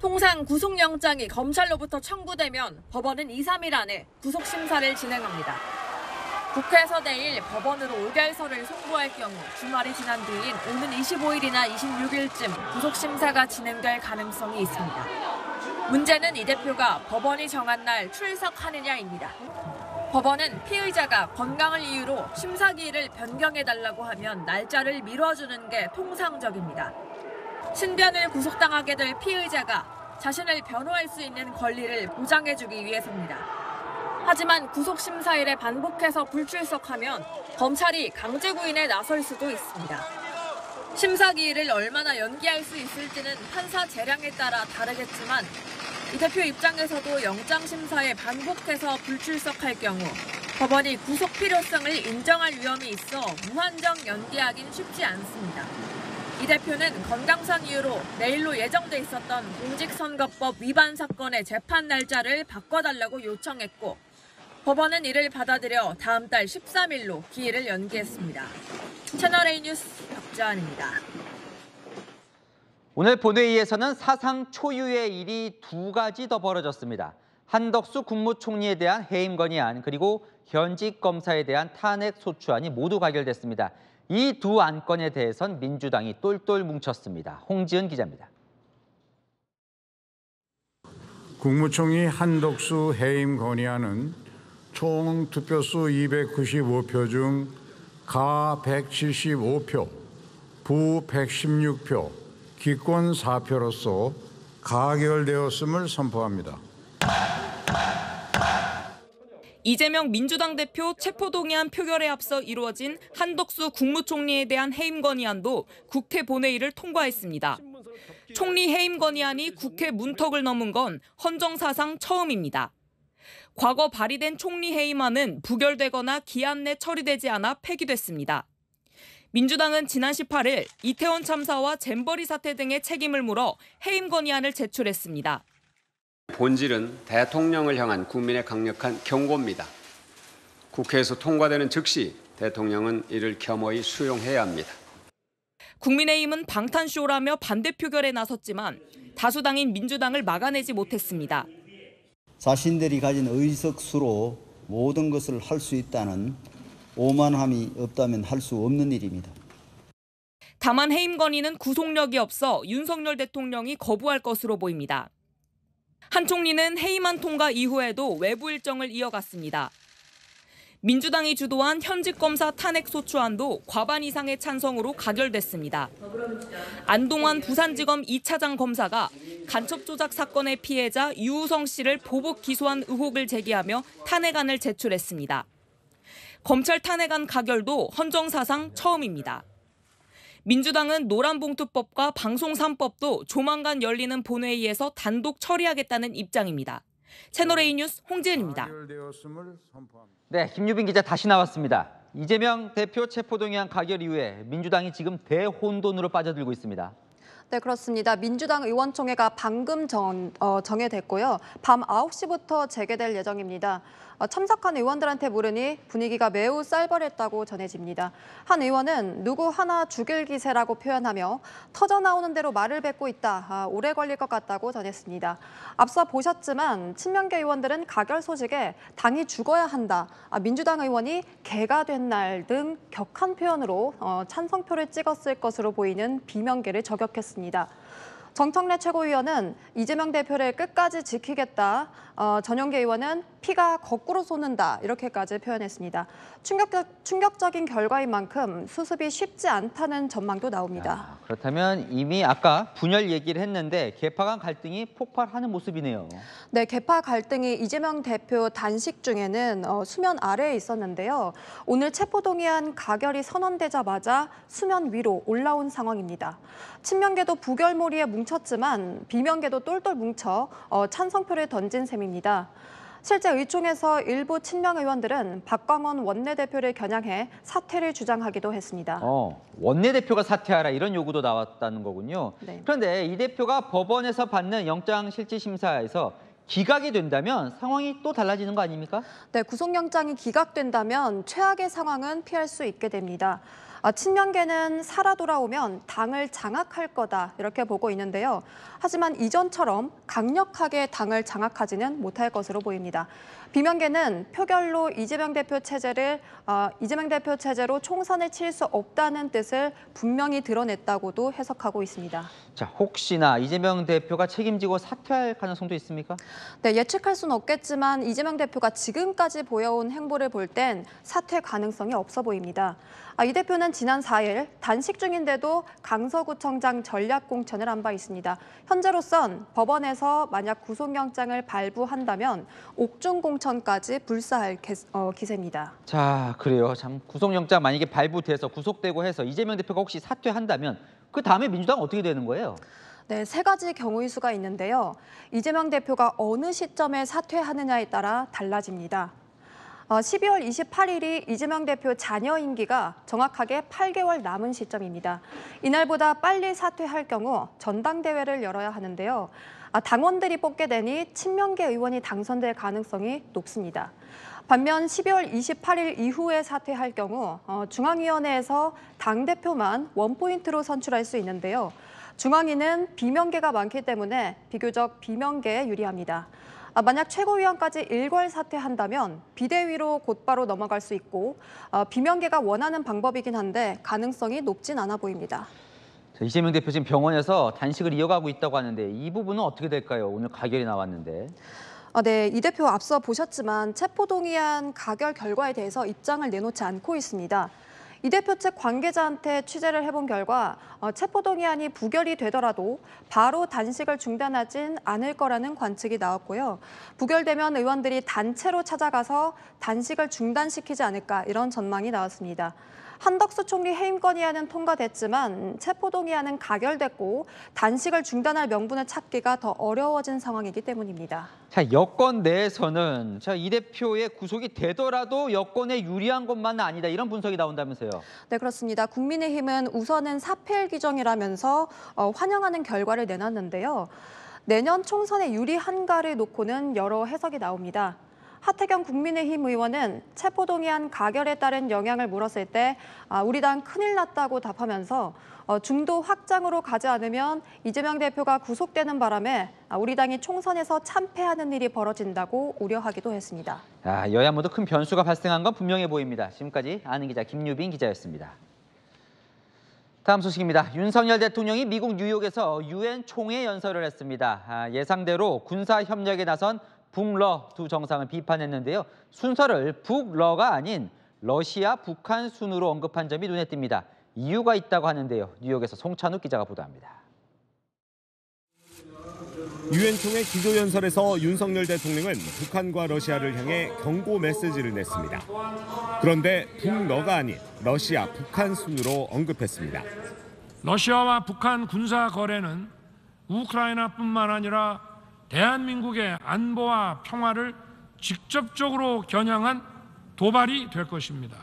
통상 구속영장이 검찰로부터 청구되면 법원은 2, 3일 안에 구속심사를 진행합니다. 국회에서 내일 법원으로 의결서를 송부할 경우 주말이 지난 뒤인 오는 25일이나 26일쯤 구속심사가 진행될 가능성이 있습니다. 문제는 이 대표가 법원이 정한 날 출석하느냐입니다. 법원은 피의자가 건강을 이유로 심사 기일을 변경해달라고 하면 날짜를 미뤄주는 게 통상적입니다. 신변을 구속당하게 될 피의자가 자신을 변호할 수 있는 권리를 보장해주기 위해서입니다. 하지만 구속심사일에 반복해서 불출석하면 검찰이 강제구인에 나설 수도 있습니다. 심사 기일을 얼마나 연기할 수 있을지는 판사 재량에 따라 다르겠지만 이 대표 입장에서도 영장심사에 반복해서 불출석할 경우 법원이 구속 필요성을 인정할 위험이 있어 무한정 연기하긴 쉽지 않습니다. 이 대표는 건강상 이유로 내일로 예정돼 있었던 공직선거법 위반 사건의 재판 날짜를 바꿔달라고 요청했고 법원은 이를 받아들여 다음 달 13일로 기일을 연기했습니다. 채널A 뉴스 박지환입니다. 오늘 본회의에서는 사상 초유의 일이 두 가지 더 벌어졌습니다. 한덕수 국무총리에 대한 해임 건의안 그리고 현직 검사에 대한 탄핵 소추안이 모두 가결됐습니다. 이 두 안건에 대해선 민주당이 똘똘 뭉쳤습니다. 홍지은 기자입니다. 국무총리 한덕수 해임 건의안은 총 투표수 295표 중 가 175표, 부 116표, 기권 4표로서 가결되었음을 선포합니다. 이재명 민주당 대표 체포동의안 표결에 앞서 이루어진 한덕수 국무총리에 대한 해임 건의안도 국회 본회의를 통과했습니다. 총리 해임 건의안이 국회 문턱을 넘은 건 헌정사상 처음입니다. 과거 발의된 총리 해임안은 부결되거나 기한 내 처리되지 않아 폐기됐습니다. 민주당은 지난 18일 이태원 참사와 잼버리 사태 등의 책임을 물어 해임 건의안을 제출했습니다. 본질은 대통령을 향한 국민의 강력한 경고입니다. 국회에서 통과되는 즉시 대통령은 이를 겸허히 수용해야 합니다. 국민의힘은 방탄쇼라며 반대 표결에 나섰지만 다수당인 민주당을 막아내지 못했습니다. 자신들이 가진 의석수로 모든 것을 할 수 있다는 오만함이 없다면 할 수 없는 일입니다. 다만 해임 건의는 구속력이 없어 윤석열 대통령이 거부할 것으로 보입니다. 한 총리는 해임안 통과 이후에도 외부 일정을 이어갔습니다. 민주당이 주도한 현직 검사 탄핵 소추안도 과반 이상의 찬성으로 가결됐습니다. 안동환 부산지검 2차장 검사가 간첩 조작 사건의 피해자 유우성 씨를 보복 기소한 의혹을 제기하며 탄핵안을 제출했습니다. 검찰 탄핵안 가결도 헌정사상 처음입니다. 민주당은 노란봉투법과 방송 3법도 조만간 열리는 본회의에서 단독 처리하겠다는 입장입니다. 채널A 뉴스 홍지은입니다. 네, 김유빈 기자 다시 나왔습니다. 이재명 대표 체포동의안 가결 이후에 민주당이 지금 대혼돈으로 빠져들고 있습니다. 네, 그렇습니다. 민주당 의원총회가 방금 정해됐고요. 밤 9시부터 재개될 예정입니다. 참석한 의원들한테 물으니 분위기가 매우 쌀벌했다고 전해집니다. 한 의원은 누구 하나 죽일 기세라고 표현하며 터져나오는 대로 말을 뱉고 있다. 오래 걸릴 것 같다고 전했습니다. 앞서 보셨지만 친명계 의원들은 가결 소식에 당이 죽어야 한다. 민주당 의원이 개가 된 날 등 격한 표현으로 찬성표를 찍었을 것으로 보이는 비명계를 저격했습니다. 정청래 최고위원은 이재명 대표를 끝까지 지키겠다. 전용계 의원은 피가 거꾸로 솟는다. 이렇게까지 표현했습니다. 충격적인 결과인 만큼 수습이 쉽지 않다는 전망도 나옵니다. 그렇다면 이미 아까 분열 얘기를 했는데 개파 간 갈등이 폭발하는 모습이네요. 네, 개파 갈등이 이재명 대표 단식 중에는 수면 아래에 있었는데요. 오늘 체포동의안 가결이 선언되자마자 수면 위로 올라온 상황입니다. 친명계도 부결몰이에 뭉쳤지만 비명계도 똘똘 뭉쳐 찬성표를 던진 셈입니다. 실제 의총에서 일부 친명 의원들은 박광원 원내대표를 겨냥해 사퇴를 주장하기도 했습니다. 원내대표가 사퇴하라 이런 요구도 나왔다는 거군요. 네. 그런데 이 대표가 법원에서 받는 영장실질심사에서 기각이 된다면 상황이 또 달라지는 거 아닙니까? 네, 구속영장이 기각된다면 최악의 상황은 피할 수 있게 됩니다. 친명계는 살아 돌아오면 당을 장악할 거다 이렇게 보고 있는데요. 하지만 이전처럼 강력하게 당을 장악하지는 못할 것으로 보입니다. 비명계는 표결로 이재명 대표 체제로 총선을 칠 수 없다는 뜻을 분명히 드러냈다고도 해석하고 있습니다. 자, 혹시나 이재명 대표가 책임지고 사퇴할 가능성도 있습니까? 네, 예측할 수는 없겠지만 이재명 대표가 지금까지 보여온 행보를 볼 땐 사퇴 가능성이 없어 보입니다. 이 대표는 지난 4일 단식 중인데도 강서구청장 전략공천을 한 바 있습니다. 현재로선 법원에서 만약 구속영장을 발부한다면 옥중 공천까지 불사할 기세입니다. 자, 그래요. 참 구속영장 만약에 발부돼서 구속되고 해서 이재명 대표가 혹시 사퇴한다면 그 다음에 민주당 어떻게 되는 거예요? 네, 3가지 경우의 수가 있는데요. 이재명 대표가 어느 시점에 사퇴하느냐에 따라 달라집니다. 12월 28일이 이재명 대표 잔여 임기가 정확하게 8개월 남은 시점입니다. 이날보다 빨리 사퇴할 경우 전당대회를 열어야 하는데요. 당원들이 뽑게 되니 친명계 의원이 당선될 가능성이 높습니다. 반면 12월 28일 이후에 사퇴할 경우 중앙위원회에서 당대표만 원포인트로 선출할 수 있는데요. 중앙위는 비명계가 많기 때문에 비교적 비명계에 유리합니다. 만약 최고위원까지 일괄 사퇴한다면 비대위로 곧바로 넘어갈 수 있고 비명계가 원하는 방법이긴 한데 가능성이 높진 않아 보입니다. 자, 이재명 대표 지금 병원에서 단식을 이어가고 있다고 하는데 이 부분은 어떻게 될까요? 오늘 가결이 나왔는데. 네, 이 대표 앞서 보셨지만 체포동의안 가결 결과에 대해서 입장을 내놓지 않고 있습니다. 이 대표 측 관계자한테 취재를 해본 결과 체포동의안이 부결이 되더라도 바로 단식을 중단하진 않을 거라는 관측이 나왔고요. 부결되면 의원들이 단체로 찾아가서 단식을 중단시키지 않을까 이런 전망이 나왔습니다. 한덕수 총리 해임 건의안은 통과됐지만 체포동의안은 가결됐고 단식을 중단할 명분을 찾기가 더 어려워진 상황이기 때문입니다. 자, 여권 내에서는 이 대표의 구속이 되더라도 여권에 유리한 것만은 아니다 이런 분석이 나온다면서요? 네, 그렇습니다. 국민의힘은 우선은 사필 규정이라면서 환영하는 결과를 내놨는데요. 내년 총선에 유리한가를 놓고는 여러 해석이 나옵니다. 하태경 국민의힘 의원은 체포동의안 가결에 따른 영향을 물었을 때 우리 당 큰일 났다고 답하면서 중도 확장으로 가지 않으면 이재명 대표가 구속되는 바람에 우리 당이 총선에서 참패하는 일이 벌어진다고 우려하기도 했습니다. 여야 모두 큰 변수가 발생한 건 분명해 보입니다. 지금까지 아는 기자 김유빈 기자였습니다. 다음 소식입니다. 윤석열 대통령이 미국 뉴욕에서 유엔 총회 연설을 했습니다. 예상대로 군사 협력에 나선 북러 두 정상을 비판했는데요. 순서를 북러가 아닌 러시아, 북한 순으로 언급한 점이 눈에 띕니다. 이유가 있다고 하는데요. 뉴욕에서 송찬욱 기자가 보도합니다. 유엔 총회 기조연설에서 윤석열 대통령은 북한과 러시아를 향해 경고 메시지를 냈습니다. 그런데 북러가 아닌 러시아, 북한 순으로 언급했습니다. 러시아와 북한 군사 거래는 우크라이나뿐만 아니라 대한민국의 안보와 평화를 직접적으로 겨냥한 도발이 될 것입니다.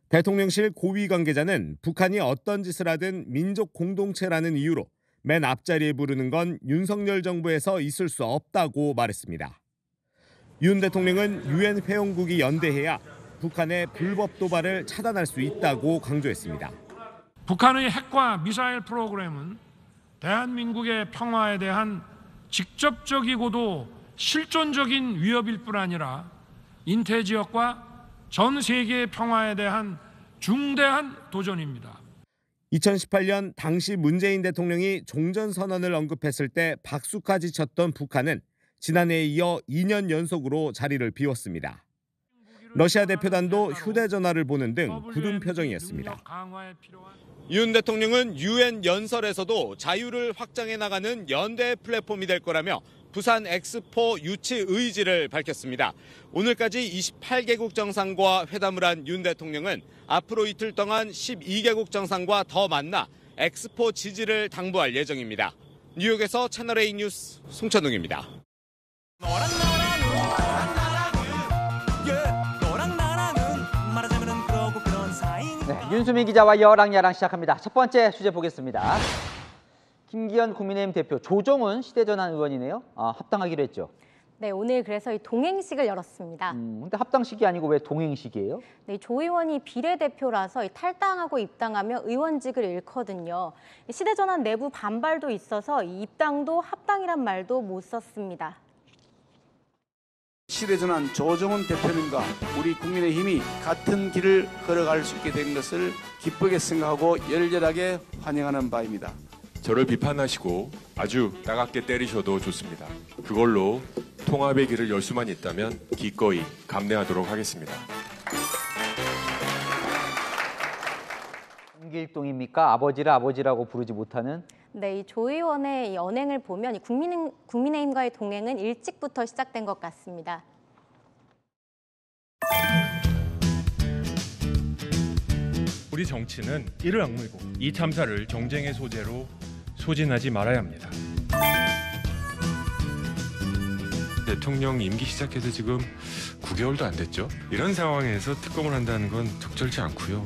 대통령실 고위 관계자는 북한이 어떤 짓을 하든 민족 공동체라는 이유로 맨 앞자리에 부르는 건 윤석열 정부에서 있을 수 없다고 말했습니다. 윤 대통령은 유엔 회원국이 연대해야 북한의 불법 도발을 차단할 수 있다고 강조했습니다. 북한의 핵과 미사일 프로그램은 대한민국의 평화에 대한 직접적이고도 실존적인 위협일 뿐 아니라 인태 지역과 전 세계의 평화에 대한 중대한 도전입니다. 2018년 당시 문재인 대통령이 종전선언을 언급했을 때 박수까지 쳤던 북한은 지난해에 이어 2년 연속으로 자리를 비웠습니다. 러시아 대표단도 휴대전화를 보는 등 굳은 표정이었습니다. 윤 대통령은 유엔 연설에서도 자유를 확장해 나가는 연대 플랫폼이 될 거라며 부산 엑스포 유치 의지를 밝혔습니다. 오늘까지 28개국 정상과 회담을 한 윤 대통령은 앞으로 이틀 동안 12개국 정상과 더 만나 엑스포 지지를 당부할 예정입니다. 뉴욕에서 채널A 뉴스 송찬웅입니다. 윤수민 기자와 여랑야랑 시작합니다. 첫 번째 주제 보겠습니다. 김기현 국민의힘 대표, 조정훈 시대전환 의원이네요. 합당하기로 했죠. 네, 오늘 그래서 이 동행식을 열었습니다. 근데 합당식이 아니고 왜 동행식이에요? 네, 조 의원이 비례대표라서 탈당하고 입당하면 의원직을 잃거든요. 시대전환 내부 반발도 있어서 입당도 합당이란 말도 못 썼습니다. 시대전환 조정훈 대표님과 우리 국민의힘이 같은 길을 걸어갈 수 있게 된 것을 기쁘게 생각하고 열렬하게 환영하는 바입니다. 저를 비판하시고 아주 따갑게 때리셔도 좋습니다. 그걸로 통합의 길을 열 수만 있다면 기꺼이 감내하도록 하겠습니다. 홍길동입니까? 아버지를 아버지라고 부르지 못하는? 네, 이 조 의원의 이 언행을 보면 국민의힘과의 동행은 일찍부터 시작된 것 같습니다. 우리 정치는 이를 악물고 이 참사를 정쟁의 소재로 소진하지 말아야 합니다. 대통령 임기 시작해서 지금 9개월도 안 됐죠. 이런 상황에서 특검을 한다는 건 적절치 않고요.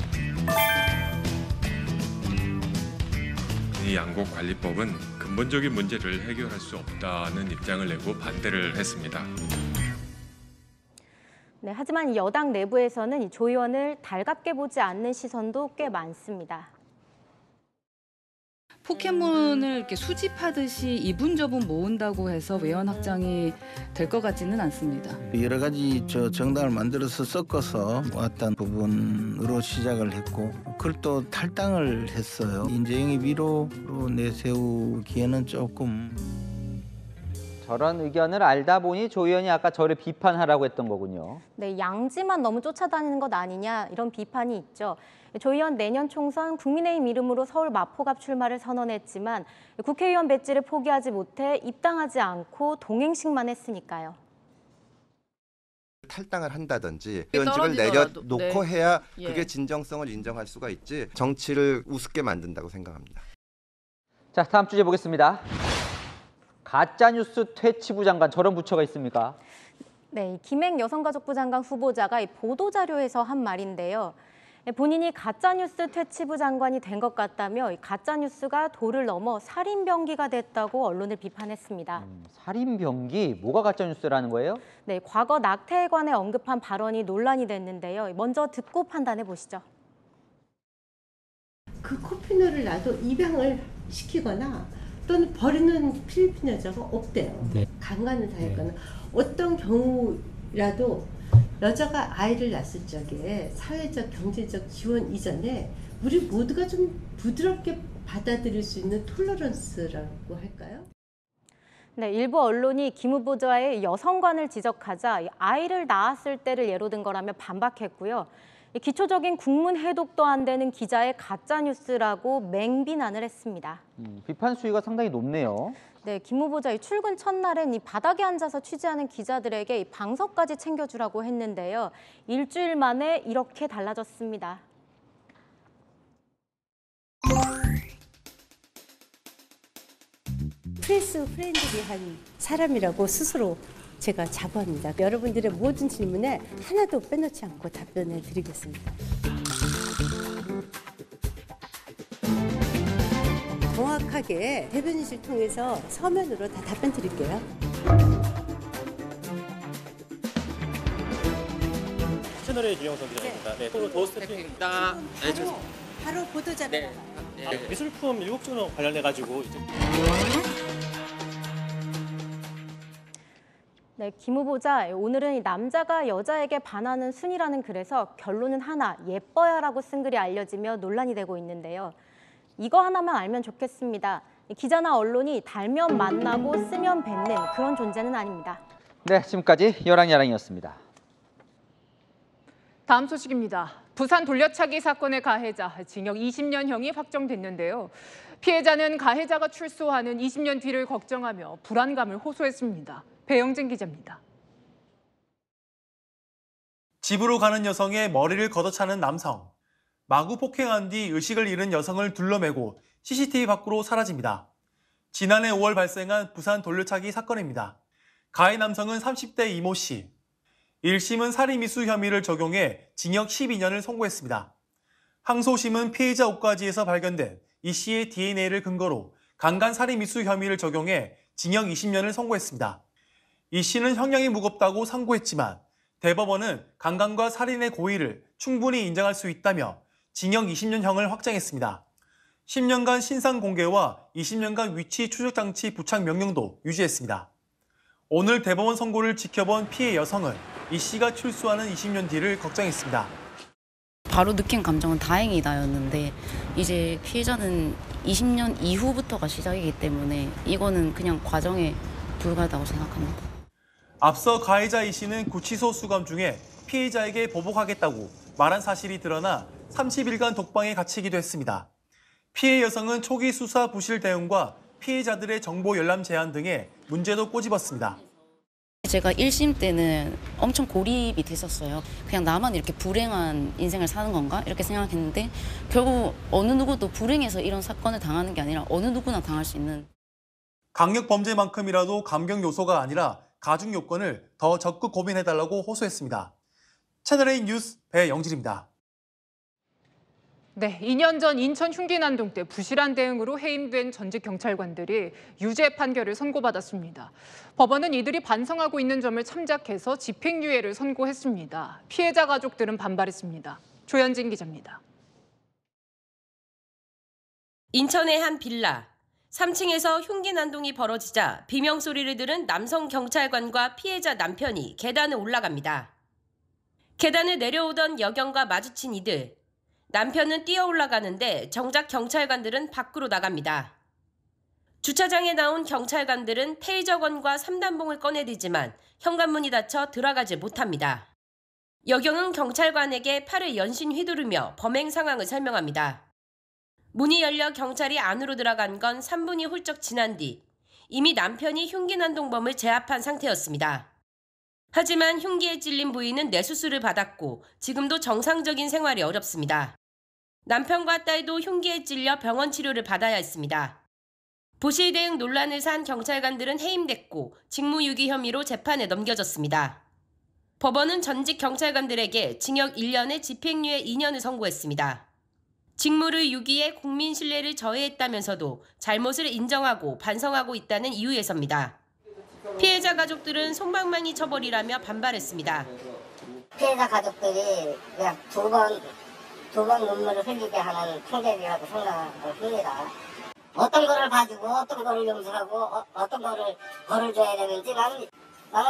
이 양곡관리법은 근본적인 문제를 해결할 수 없다는 입장을 내고 반대를 했습니다. 네, 하지만 여당 내부에서는 이 조 의원을 달갑게 보지 않는 시선도 꽤 많습니다. 포켓몬을 이렇게 수집하듯이 이분저분 모은다고 해서 외연 확장이 될 것 같지는 않습니다. 여러 가지 정당을 만들어서 섞어서 왔던 부분으로 시작을 했고 그걸 또 탈당을 했어요. 인재영입 1호로 내세우기에는 조금. 저런 의견을 알다 보니 조 의원이 아까 저를 비판하라고 했던 거군요. 네, 양지만 너무 쫓아다니는 것 아니냐 이런 비판이 있죠. 조 의원 내년 총선 국민의힘 이름으로 서울 마포갑 출마를 선언했지만 국회의원 배지를 포기하지 못해 입당하지 않고 동행식만 했으니까요. 탈당을 한다든지 의원직을 내려놓고 해야 그게 진정성을 인정할 수가 있지 정치를 우습게 만든다고 생각합니다. 자, 다음 주제 보겠습니다. 가짜뉴스 퇴치부 장관, 저런 부처가 있습니까? 네, 김행 여성가족부 장관 후보자가 이 보도자료에서 한 말인데요. 본인이 가짜뉴스 퇴치부 장관이 된 것 같다며 가짜뉴스가 도를 넘어 살인병기가 됐다고 언론을 비판했습니다. 살인병기? 뭐가 가짜뉴스라는 거예요? 네, 과거 낙태에 관해 언급한 발언이 논란이 됐는데요. 먼저 듣고 판단해 보시죠. 그 코피노를 놔도 입양을 시키거나 또는 버리는 필리핀 여자가 없대요. 네. 강간을 당했거나 어떤 경우라도 여자가 아이를 낳았을 적에 사회적, 경제적 지원 이전에 우리 모두가 좀 부드럽게 받아들일 수 있는 톨러런스라고 할까요? 네, 일부 언론이 김 후보자의 여성관을 지적하자 아이를 낳았을 때를 예로 든 거라며 반박했고요. 기초적인 국문 해독도 안 되는 기자의 가짜뉴스라고 맹비난을 했습니다. 비판 수위가 상당히 높네요. 네, 김 후보자 출근 첫날엔 이 바닥에 앉아서 취재하는 기자들에게 방석까지 챙겨주라고 했는데요. 일주일 만에 이렇게 달라졌습니다. 프레스 프렌들리한 사람이라고 스스로 제가 자부합니다. 여러분들의 모든 질문에 하나도 빼놓지 않고 답변을 드리겠습니다. 정확하게 대변인실 통해서 서면으로 다 답변 드릴게요. 채널의 유영석 기자입니다. 네, 또 도스태핑입니다. 네, 바로 보도자료. 네. 네. 미술품 7종 관련해가지고 이제. 네, 김 후보자, 오늘은 남자가 여자에게 반하는 순이라는 글에서 결론은 하나, 예뻐야라고 쓴 글이 알려지며 논란이 되고 있는데요. 이거 하나만 알면 좋겠습니다. 기자나 언론이 달면 만나고 쓰면 뱉는 그런 존재는 아닙니다. 네, 지금까지 여랑야랑이었습니다. 다음 소식입니다. 부산 돌려차기 사건의 가해자, 징역 20년형이 확정됐는데요. 피해자는 가해자가 출소하는 20년 뒤를 걱정하며 불안감을 호소했습니다. 배영진 기자입니다. 집으로 가는 여성의 머리를 걷어차는 남성. 마구 폭행한 뒤 의식을 잃은 여성을 둘러매고 CCTV 밖으로 사라집니다. 지난해 5월 발생한 부산 돌려차기 사건입니다. 가해 남성은 30대 이모 씨. 1심은 살인미수 혐의를 적용해 징역 12년을 선고했습니다. 항소심은 피해자 옷가지에서 발견된 이 씨의 DNA를 근거로 강간살인미수 혐의를 적용해 징역 20년을 선고했습니다. 이 씨는 형량이 무겁다고 상고했지만 대법원은 강간과 살인의 고의를 충분히 인정할 수 있다며 징역 20년형을 확정했습니다. 10년간 신상 공개와 20년간 위치 추적 장치 부착 명령도 유지했습니다. 오늘 대법원 선고를 지켜본 피해 여성은 이 씨가 출소하는 20년 뒤를 걱정했습니다. 바로 느낀 감정은 다행이다였는데 이제 피해자는 20년 이후부터가 시작이기 때문에 이거는 그냥 과정에 불과하다고 생각합니다. 앞서 가해자 이 씨는 구치소 수감 중에 피해자에게 보복하겠다고 말한 사실이 드러나 30일간 독방에 갇히기도 했습니다. 피해 여성은 초기 수사 부실 대응과 피해자들의 정보 열람 제한 등의 문제도 꼬집었습니다. 제가 1심 때는 엄청 고립이 됐었어요. 그냥 나만 이렇게 불행한 인생을 사는 건가? 이렇게 생각했는데 결국 어느 누구도 불행해서 이런 사건을 당하는 게 아니라 어느 누구나 당할 수 있는. 강력 범죄만큼이라도 감경 요소가 아니라 가중 요건을 더 적극 고민해달라고 호소했습니다. 채널A 뉴스 배영진입니다. 네, 2년 전 인천 흉기난동 때 부실한 대응으로 해임된 전직 경찰관들이 유죄 판결을 선고받았습니다. 법원은 이들이 반성하고 있는 점을 참작해서 집행유예를 선고했습니다. 피해자 가족들은 반발했습니다. 조현진 기자입니다. 인천의 한 빌라. 3층에서 흉기난동이 벌어지자 비명소리를 들은 남성 경찰관과 피해자 남편이 계단을 올라갑니다. 계단을 내려오던 여경과 마주친 이들. 남편은 뛰어 올라가는데 정작 경찰관들은 밖으로 나갑니다. 주차장에 나온 경찰관들은 테이저건과 3단봉을 꺼내들지만 현관문이 닫혀 들어가지 못합니다. 여경은 경찰관에게 팔을 연신 휘두르며 범행 상황을 설명합니다. 문이 열려 경찰이 안으로 들어간 건 3분이 훌쩍 지난 뒤 이미 남편이 흉기난동범을 제압한 상태였습니다. 하지만 흉기에 찔린 부위는 뇌수술을 받았고 지금도 정상적인 생활이 어렵습니다. 남편과 딸도 흉기에 찔려 병원 치료를 받아야 했습니다. 부실 대응 논란을 산 경찰관들은 해임됐고 직무유기 혐의로 재판에 넘겨졌습니다. 법원은 전직 경찰관들에게 징역 1년에 집행유예 2년을 선고했습니다. 직무를 유기해 국민 신뢰를 저해했다면서도 잘못을 인정하고 반성하고 있다는 이유에서입니다. 피해자 가족들은 솜방망이 처벌이라며 반발했습니다. 피해자 가족들이 그냥 두 번 눈물을 흘리게 하는 판결이라고 생각을 합니다. 어떤 거를 봐주고 어떤 거를 용서하고 어떤 거를 벌을 줘야 되는지 나는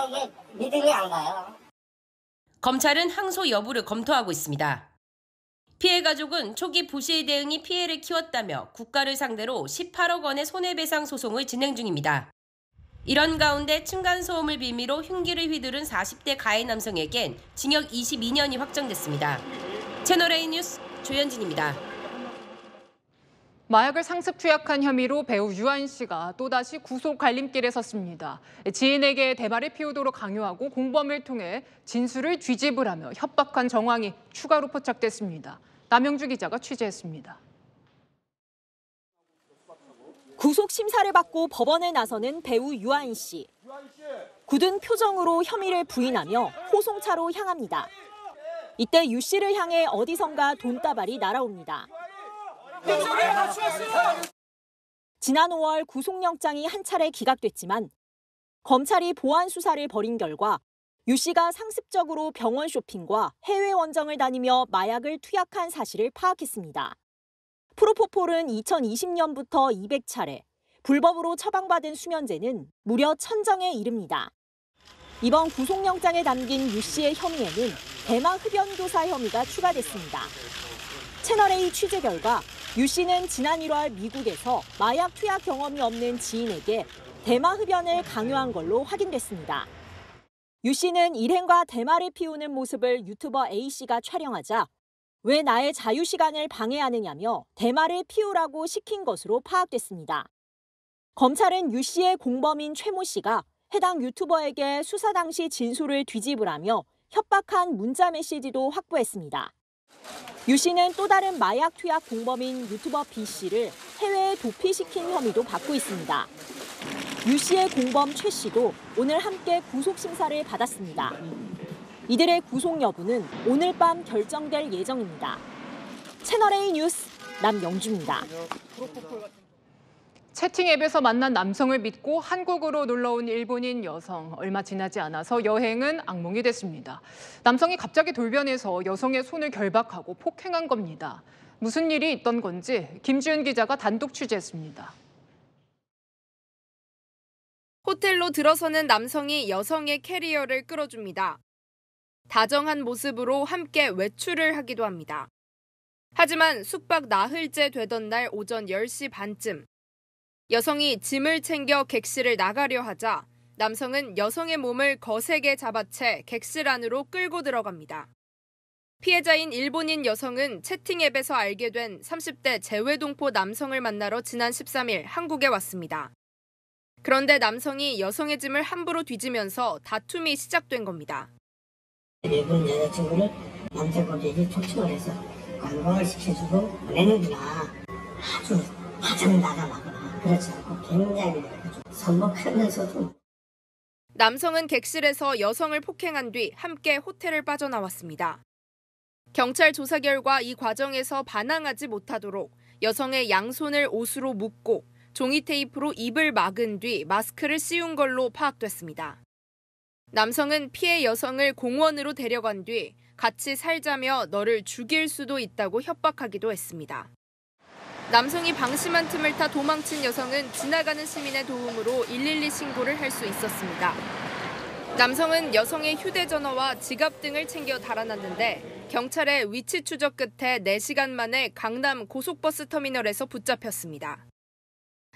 이게 믿음이 안 가요. 검찰은 항소 여부를 검토하고 있습니다. 피해 가족은 초기 부실 대응이 피해를 키웠다며 국가를 상대로 18억 원의 손해배상 소송을 진행 중입니다. 이런 가운데 층간소음을 빌미로 흉기를 휘두른 40대 가해 남성에겐 징역 22년이 확정됐습니다. 채널A 뉴스 조현진입니다. 마약을 상습 투약한 혐의로 배우 유한 씨가 또다시 구속 갈림길에 섰습니다. 지인에게 대마를 피우도록 강요하고 공범을 통해 진술을 뒤집으라며 협박한 정황이 추가로 포착됐습니다. 남영주 기자가 취재했습니다. 구속 심사를 받고 법원에 나서는 배우 유한 씨. 굳은 표정으로 혐의를 부인하며 호송차로 향합니다. 이때 유 씨를 향해 어디선가 돈다발이 날아옵니다. 지난 5월 구속영장이 한 차례 기각됐지만 검찰이 보안 수사를 벌인 결과 유 씨가 상습적으로 병원 쇼핑과 해외 원정을 다니며 마약을 투약한 사실을 파악했습니다. 프로포폴은 2020년부터 200차례, 불법으로 처방받은 수면제는 무려 1000정에 이릅니다. 이번 구속영장에 담긴 유 씨의 혐의에는 대마 흡연교사 혐의가 추가됐습니다. 채널A 취재 결과 유 씨는 지난 1월 미국에서 마약 투약 경험이 없는 지인에게 대마 흡연을 강요한 걸로 확인됐습니다. 유 씨는 일행과 대마를 피우는 모습을 유튜버 A씨가 촬영하자 왜 나의 자유시간을 방해하느냐며 대마를 피우라고 시킨 것으로 파악됐습니다. 검찰은 유 씨의 공범인 최모 씨가 해당 유튜버에게 수사 당시 진술을 뒤집으라며 협박한 문자 메시지도 확보했습니다. 유 씨는 또 다른 마약 투약 공범인 유튜버 B 씨를 해외에 도피시킨 혐의도 받고 있습니다. 유 씨의 공범 최 씨도 오늘 함께 구속 심사를 받았습니다. 이들의 구속 여부는 오늘 밤 결정될 예정입니다. 채널A 뉴스 남영주입니다. 채팅 앱에서 만난 남성을 믿고 한국으로 놀러온 일본인 여성. 얼마 지나지 않아서 여행은 악몽이 됐습니다. 남성이 갑자기 돌변해서 여성의 손을 결박하고 폭행한 겁니다. 무슨 일이 있던 건지 김지윤 기자가 단독 취재했습니다. 호텔로 들어서는 남성이 여성의 캐리어를 끌어줍니다. 다정한 모습으로 함께 외출을 하기도 합니다. 하지만 숙박 나흘째 되던 날 오전 10시 반쯤 여성이 짐을 챙겨 객실을 나가려 하자 남성은 여성의 몸을 거세게 잡아채 객실 안으로 끌고 들어갑니다. 피해자인 일본인 여성은 채팅 앱에서 알게 된 30대 재외동포 남성을 만나러 지난 13일 한국에 왔습니다. 그런데 남성이 여성의 짐을 함부로 뒤지면서 다툼이 시작된 겁니다. 일본 여자친구를 남자 고객이 초청을 해서 관광을 시켜주고 내는구나. 아주 다정다감하구나. 그렇지 않고 굉장히 선복하면서도. 남성은 객실에서 여성을 폭행한 뒤 함께 호텔을 빠져나왔습니다. 경찰 조사 결과 이 과정에서 반항하지 못하도록 여성의 양손을 옷으로 묶고 종이 테이프로 입을 막은 뒤 마스크를 씌운 걸로 파악됐습니다. 남성은 피해 여성을 공원으로 데려간 뒤 같이 살자며 너를 죽일 수도 있다고 협박하기도 했습니다. 남성이 방심한 틈을 타 도망친 여성은 지나가는 시민의 도움으로 112 신고를 할 수 있었습니다. 남성은 여성의 휴대전화와 지갑 등을 챙겨 달아났는데 경찰의 위치 추적 끝에 4시간 만에 강남 고속버스 터미널에서 붙잡혔습니다.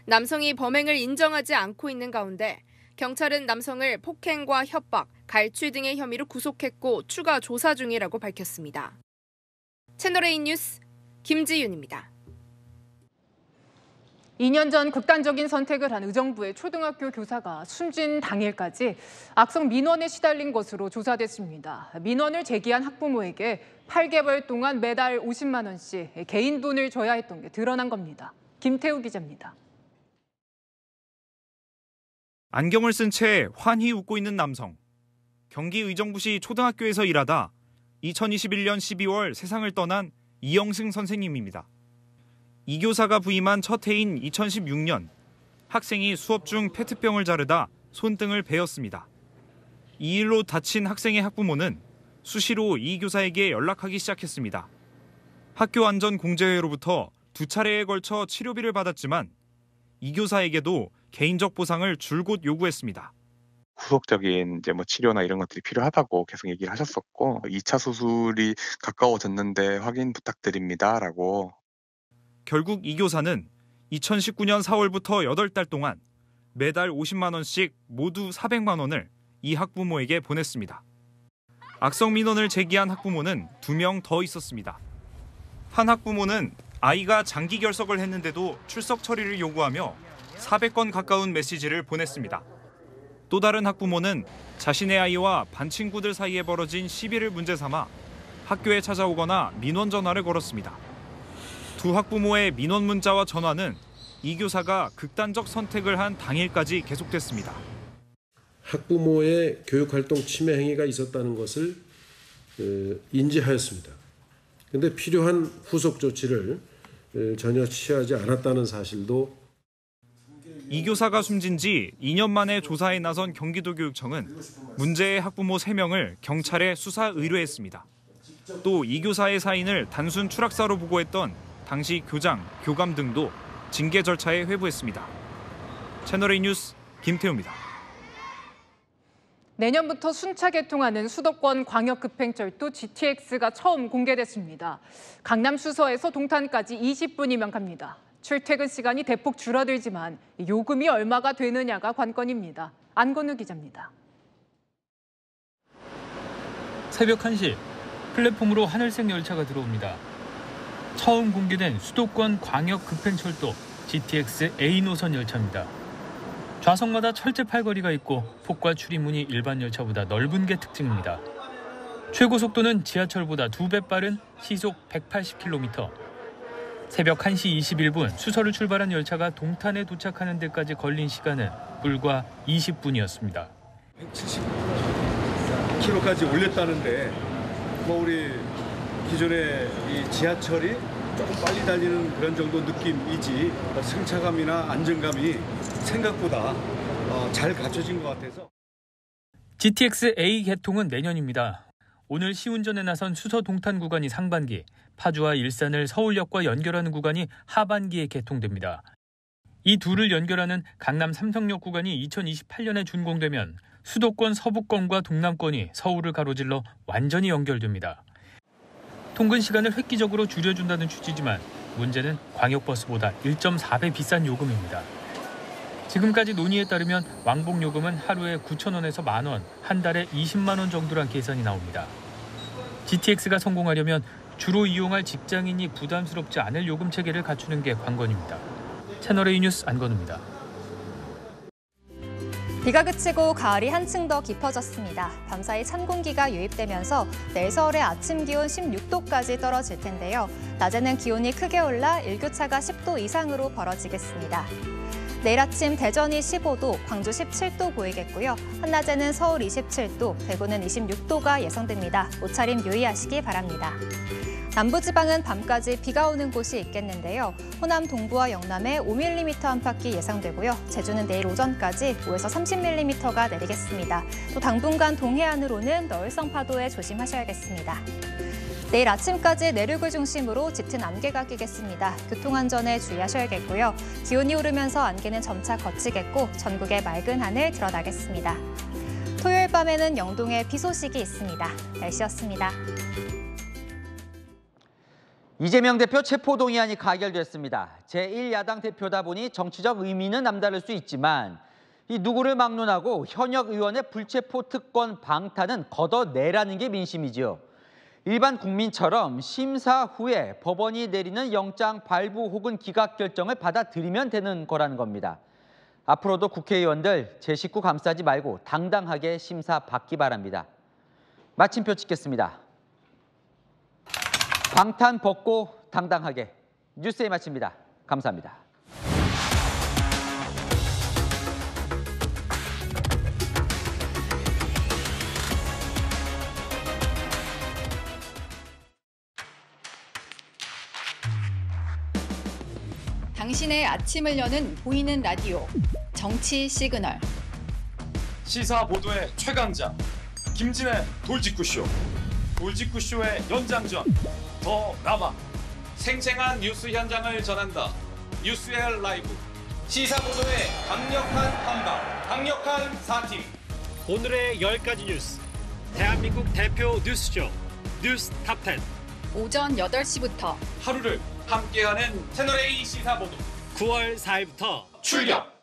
남성이 범행을 인정하지 않고 있는 가운데 경찰은 남성을 폭행과 협박, 갈취 등의 혐의로 구속했고 추가 조사 중이라고 밝혔습니다. 채널A 뉴스 김지윤입니다. 2년 전 극단적인 선택을 한 의정부의 초등학교 교사가 숨진 당일까지 악성 민원에 시달린 것으로 조사됐습니다. 민원을 제기한 학부모에게 8개월 동안 매달 50만 원씩 개인 돈을 줘야 했던 게 드러난 겁니다. 김태우 기자입니다. 안경을 쓴 채 환히 웃고 있는 남성. 경기 의정부시 초등학교에서 일하다 2021년 12월 세상을 떠난 이영승 선생님입니다. 이 교사가 부임한 첫 해인 2016년 학생이 수업 중 페트병을 자르다 손등을 베었습니다. 이 일로 다친 학생의 학부모는 수시로 이 교사에게 연락하기 시작했습니다. 학교안전공제회로부터 2차례에 걸쳐 치료비를 받았지만 이 교사에게도 개인적 보상을 줄곧 요구했습니다. 후속적인 치료나 이런 것들이 필요하다고 계속 얘기를 하셨었고 2차 수술이 가까워졌는데 확인 부탁드립니다라고. 결국 이 교사는 2019년 4월부터 8달 동안 매달 50만 원씩 모두 400만 원을 이 학부모에게 보냈습니다. 악성 민원을 제기한 학부모는 2명 더 있었습니다. 한 학부모는 아이가 장기 결석을 했는데도 출석 처리를 요구하며 400건 가까운 메시지를 보냈습니다. 또 다른 학부모는 자신의 아이와 반 친구들 사이에 벌어진 시비를 문제 삼아 학교에 찾아오거나 민원 전화를 걸었습니다. 두 학부모의 민원 문자와 전화는 이 교사가 극단적 선택을 한 당일까지 계속됐습니다. 학부모의 교육활동 침해 행위가 있었다는 것을 인지하였습니다. 그런데 필요한 후속 조치를 전혀 취하지 않았다는 사실도. 이 교사가 숨진 지 2년 만에 조사에 나선 경기도교육청은 문제의 학부모 3명을 경찰에 수사 의뢰했습니다. 또 이 교사의 사인을 단순 추락사로 보고했던 당시 교장, 교감 등도 징계 절차에 회부했습니다. 채널A 뉴스 김태우입니다. 내년부터 순차 개통하는 수도권 광역급행철도 GTX가 처음 공개됐습니다. 강남 수서에서 동탄까지 20분이면 갑니다. 출퇴근 시간이 대폭 줄어들지만 요금이 얼마가 되느냐가 관건입니다. 안건우 기자입니다. 새벽 1시 플랫폼으로 하늘색 열차가 들어옵니다. 처음 공개된 수도권 광역급행철도 GTX A 노선 열차입니다. 좌석마다 철제 팔걸이가 있고 폭과 출입문이 일반 열차보다 넓은 게 특징입니다. 최고 속도는 지하철보다 2배 빠른 시속 180km. 새벽 1시 21분 수서를 출발한 열차가 동탄에 도착하는 데까지 걸린 시간은 불과 20분이었습니다. 170km까지 올렸다는데 우리 기존의 이 지하철이 조금 빨리 달리는 그런 정도 느낌이지 승차감이나 안정감이 생각보다 잘 갖춰진 것 같아서. GTX A 개통은 내년입니다. 오늘 시운전에 나선 수서 동탄 구간이 상반기, 파주와 일산을 서울역과 연결하는 구간이 하반기에 개통됩니다. 이 둘을 연결하는 강남 삼성역 구간이 2028년에 준공되면 수도권 서부권과 동남권이 서울을 가로질러 완전히 연결됩니다. 통근 시간을 획기적으로 줄여준다는 취지지만 문제는 광역버스보다 1.4배 비싼 요금입니다. 지금까지 논의에 따르면 왕복 요금은 하루에 9,000원에서 10,000원, 한 달에 20만 원 정도란 계산이 나옵니다. GTX가 성공하려면 주로 이용할 직장인이 부담스럽지 않을 요금 체계를 갖추는 게 관건입니다. 채널A 뉴스 안건우입니다. 비가 그치고 가을이 한층 더 깊어졌습니다. 밤사이 찬 공기가 유입되면서 내일 서울의 아침 기온 16도까지 떨어질 텐데요. 낮에는 기온이 크게 올라 일교차가 10도 이상으로 벌어지겠습니다. 내일 아침 대전이 15도, 광주 17도 보이겠고요. 한낮에는 서울 27도, 대구는 26도가 예상됩니다. 옷차림 유의하시기 바랍니다. 남부지방은 밤까지 비가 오는 곳이 있겠는데요. 호남 동부와 영남에 5mm 안팎이 예상되고요. 제주는 내일 오전까지 5에서 30mm가 내리겠습니다. 또 당분간 동해안으로는 너울성 파도에 조심하셔야겠습니다. 내일 아침까지 내륙을 중심으로 짙은 안개가 끼겠습니다. 교통안전에 주의하셔야겠고요. 기온이 오르면서 안개는 점차 걷히겠고 전국에 맑은 하늘 드러나겠습니다. 토요일 밤에는 영동에 비 소식이 있습니다. 날씨였습니다. 이재명 대표 체포동의안이 가결됐습니다. 제1야당 대표다 보니 정치적 의미는 남다를 수 있지만 이 누구를 막론하고 현역 의원의 불체포 특권 방탄은 걷어내라는 게 민심이지요. 일반 국민처럼 심사 후에 법원이 내리는 영장 발부 혹은 기각 결정을 받아들이면 되는 거라는 겁니다. 앞으로도 국회의원들 제 식구 감싸지 말고 당당하게 심사 받기 바랍니다. 마침표 찍겠습니다. 방탄 벗고 당당하게. 뉴스에 마칩니다. 감사합니다. 당신의 아침을 여는 보이는 라디오, 정치 시그널. 시사 보도의 최강자, 김진애 돌직구쇼. 돌직구쇼의 연장전, 더 남아. 생생한 뉴스 현장을 전한다. 뉴스의 라이브. 시사 보도의 강력한 한방, 강력한 4팀. 오늘의 10가지 뉴스. 대한민국 대표 뉴스쇼, 뉴스 탑10. 오전 8시부터 하루를 함께하는 채널A 시사보도 9월 4일부터 출격!